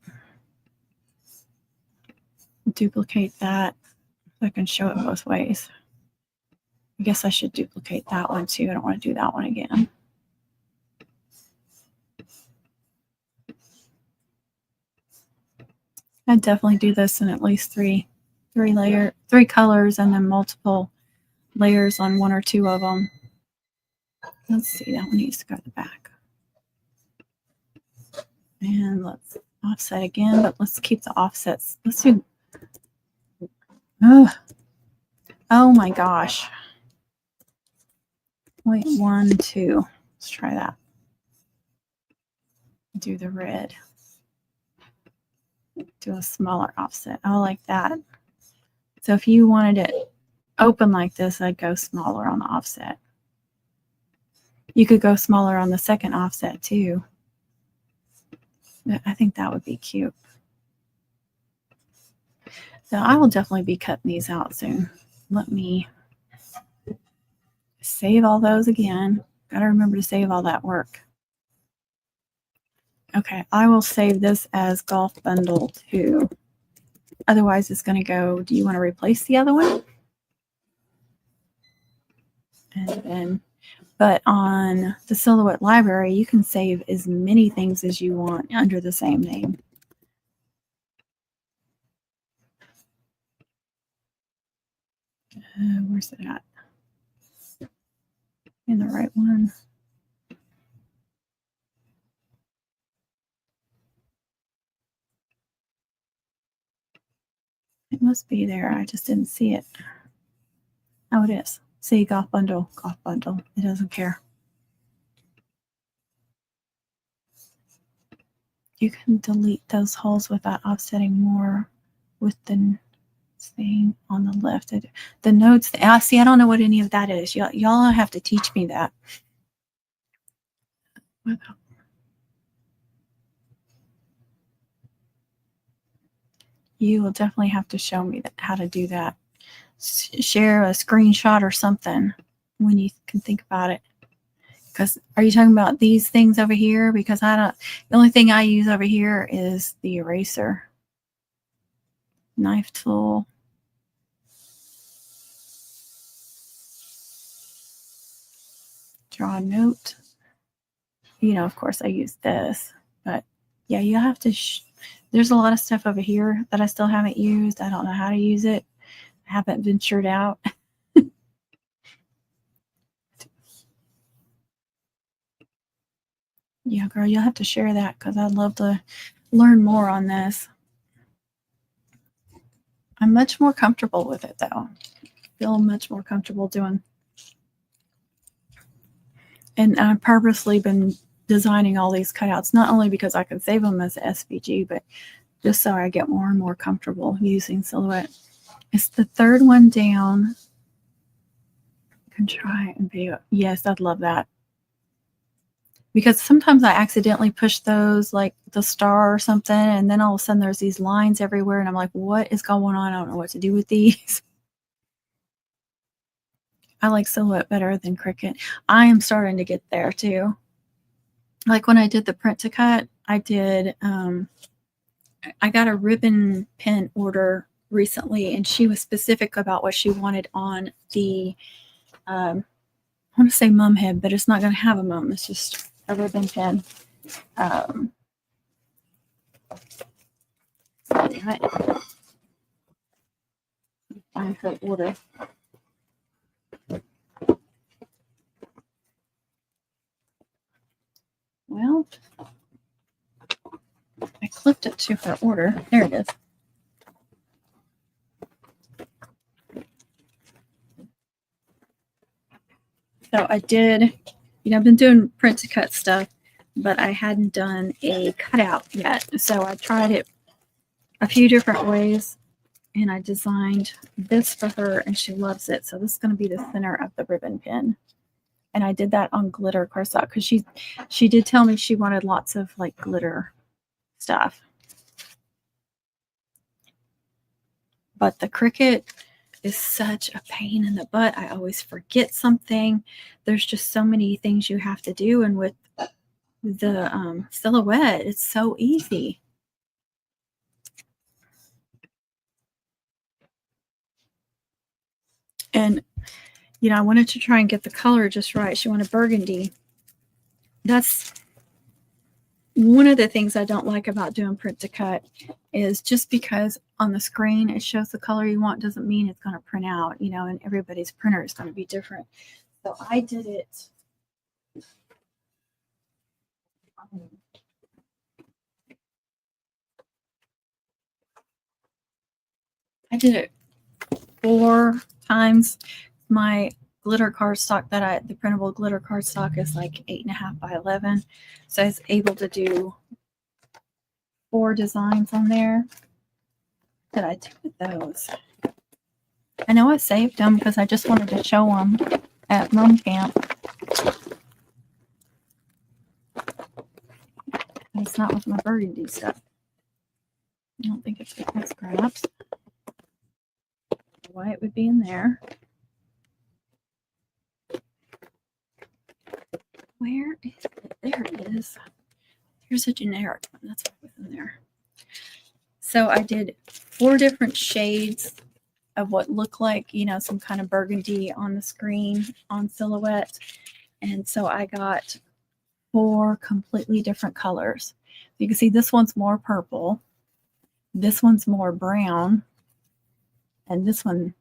Duplicate that so I can show it both ways. I guess I should duplicate that one too. I don't want to do that one again. I'd definitely do this in at least three colors and then multiple layers on one or two of them. Let's see, that one needs to go to the back. And let's offset again, but let's keep the offsets. Let's do, oh my gosh. 0.12. Let's try that. Do the red. Do a smaller offset. I like that. So if you wanted it open like this, I'd go smaller on the offset. You could go smaller on the second offset too. But I think that would be cute. So I will definitely be cutting these out soon. Let me save all those again. Gotta remember to save all that work. Okay, I will save this as golf bundle 2. Otherwise, it's going to go, do you want to replace the other one? And then, but on the Silhouette library, you can save as many things as you want under the same name. Where's it at? In the right one. It must be there. I just didn't see it. Oh, it is. See, golf bundle, golf bundle. It doesn't care. You can delete those holes without offsetting more with the thing on the left. The notes, see, I don't know what any of that is. Y'all have to teach me that. You will definitely have to show me how to do that. Share a screenshot or something when you can think about it. Because are you talking about these things over here? Because the only thing I use over here is the eraser. Knife tool. Draw a note. You know, of course I use this, but yeah, you have to, there's a lot of stuff over here that I still haven't used. I don't know how to use it. I haven't ventured out. Yeah, girl, you'll have to share that because I'd love to learn more on this. I'm much more comfortable with it, though. I feel much more comfortable doing. And I've purposely been designing all these cutouts, not only because I can save them as SVG, but just so I get more and more comfortable using Silhouette. It's the third one down. You can try and video. Yes, I'd love that. Because sometimes I accidentally push those, like the star or something, and then all of a sudden there's these lines everywhere, and I'm like, what is going on? I don't know what to do with these. I like Silhouette better than Cricut. I am starting to get there too. Like when I did the print to cut, I got a ribbon pin order recently, and she was specific about what she wanted on the, I want to say mum head, but it's not going to have a mum. It's just a ribbon pin. Damn it. Find her order. Well, I clipped it to her order. There it is. So I did, I've been doing print to cut stuff, but I hadn't done a cutout yet. So I tried it a few different ways, and I designed this for her, and she loves it. So this is going to be the center of the ribbon pin. And I did that on glitter cardstock because she did tell me she wanted lots of like glitter stuff. But the Cricut is such a pain in the butt. I always forget something. There's just so many things you have to do. And with the Silhouette, it's so easy. And, I wanted to try and get the color just right. She wanted burgundy. That's one of the things I don't like about doing print to cut is just because on the screen it shows the color you want doesn't mean it's going to print out, and everybody's printer is going to be different. So I did it. I did it 4 times. My glitter cardstock the printable glitter cardstock is like 8.5 by 11. So I was able to do 4 designs on there. What did I do with those? I know I saved them because I just wanted to show them at Mom Camp. It's not with my burgundy stuff. I don't think it's with my scraps. Why it would be in there. Where is it? There it is. Here's a generic one. That's what was in there. So I did 4 different shades of what looked like, some kind of burgundy on the screen on Silhouette. And so I got 4 completely different colors. You can see this one's more purple. This one's more brown. And this one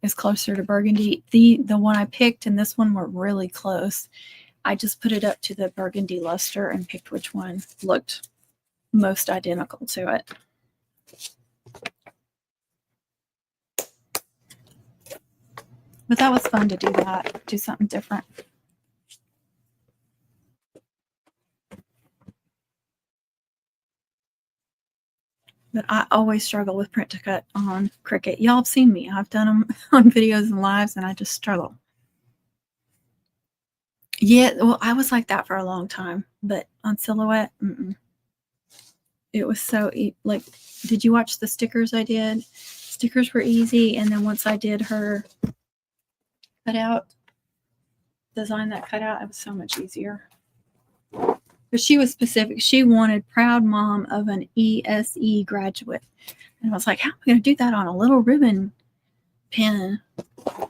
is closer to burgundy. The one I picked and this one were really close. I just put it up to the burgundy luster and picked which one looked most identical to it. But that was fun to do that, do something different. But I always struggle with print to cut on Cricut. Y'all have seen me. I've done them on videos and lives, and I just struggle. Yeah, well, I was like that for a long time, but on Silhouette, it was so like, did you watch the stickers I did? Stickers were easy, and then once I did her cutout, design that cutout, it was so much easier. But she was specific. She wanted proud mom of an ESE graduate. And I was like, how am I going to do that on a little ribbon pen?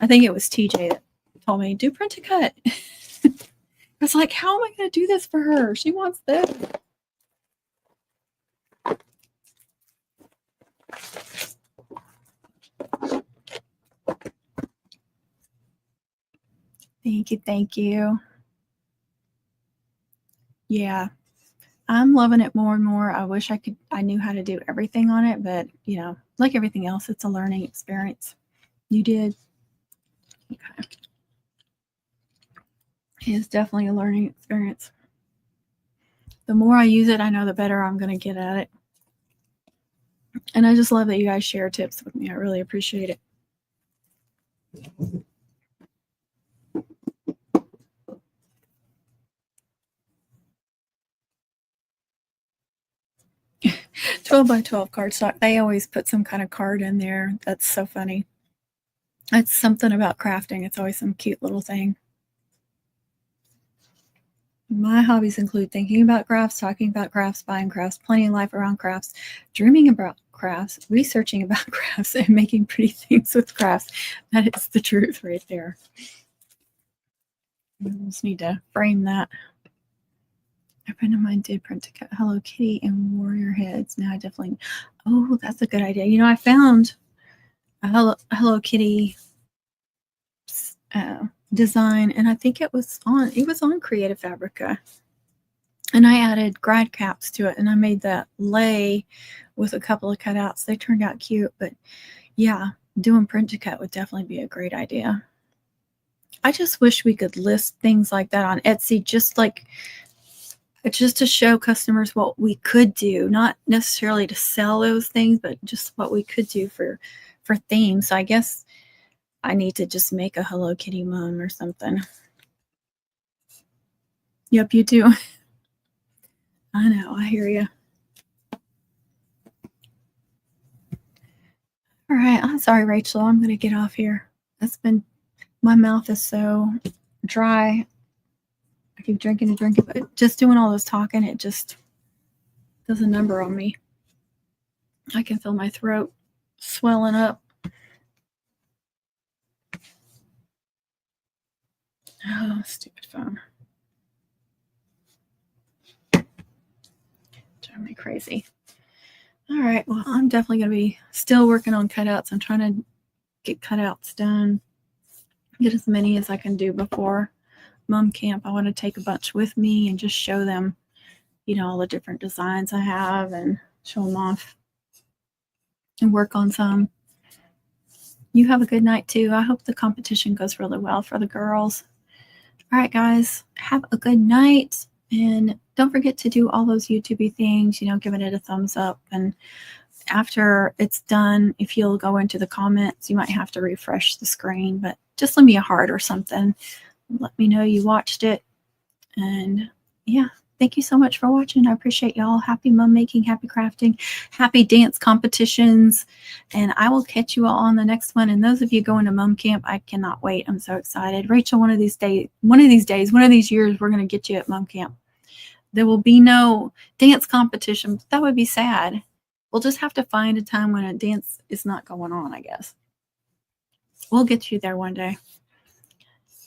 I think it was TJ that told me, do print to cut. I was like, how am I going to do this for her? She wants this. Thank you. Thank you. Yeah. I'm loving it more and more. I wish I knew how to do everything on it, but you know, like everything else, it's a learning experience. You did. Okay. It is definitely a learning experience. The more I use it, I know the better I'm going to get at it. And I just love that you guys share tips with me. I really appreciate it. 12 by 12 cardstock. They always put some kind of card in there. That's so funny. It's something about crafting. It's always some cute little thing. My hobbies include thinking about crafts, talking about crafts, buying crafts, planning life around crafts, dreaming about crafts, researching about crafts, and making pretty things with crafts. That is the truth right there. I just need to frame that. A friend of mine did print to cut Hello Kitty and warrior heads. Now I definitely, oh, that's a good idea. You know, I found a Hello Kitty design, and I think it was on Creative Fabrica, and I added grad caps to it, and I made that lei with a couple of cutouts. They turned out cute, but yeah, doing print to cut would definitely be a great idea. I just wish we could list things like that on Etsy, just to show customers what we could do, not necessarily to sell those things, but just what we could do for themes. So I guess I need to just make a Hello Kitty mom or something. Yep, you do. I know, I hear you. All right, I'm sorry, Rachel. I'm going to get off here. My mouth is so dry. I keep drinking and drinking, but just doing all this talking, it just does a number on me. I can feel my throat swelling up. Oh, stupid phone. Driving me crazy. All right, well, I'm definitely going to be still working on cutouts. I'm trying to get cutouts done, get as many as I can do before mom camp. I want to take a bunch with me and just show them, you know, all the different designs I have and show them off and work on some. You have a good night too. I hope the competition goes really well for the girls. All right, guys, have a good night. And don't forget to do all those YouTube things, you know, giving it a thumbs up. And after it's done, if you'll go into the comments, you might have to refresh the screen, but just leave me a heart or something. Let me know you watched it. And yeah, thank you so much for watching. I appreciate y'all. Happy mom making, happy crafting, happy dance competitions. And I will catch you all on the next one. And those of you going to mom camp, I cannot wait. I'm so excited. Rachel, one of these years, we're going to get you at mom camp. There will be no dance competition. That would be sad. We'll just have to find a time when a dance is not going on, I guess. We'll get you there one day.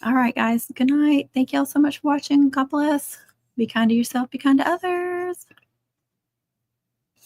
All right, guys. Good night. Thank you all so much for watching. God bless. Be kind to yourself. Be kind to others.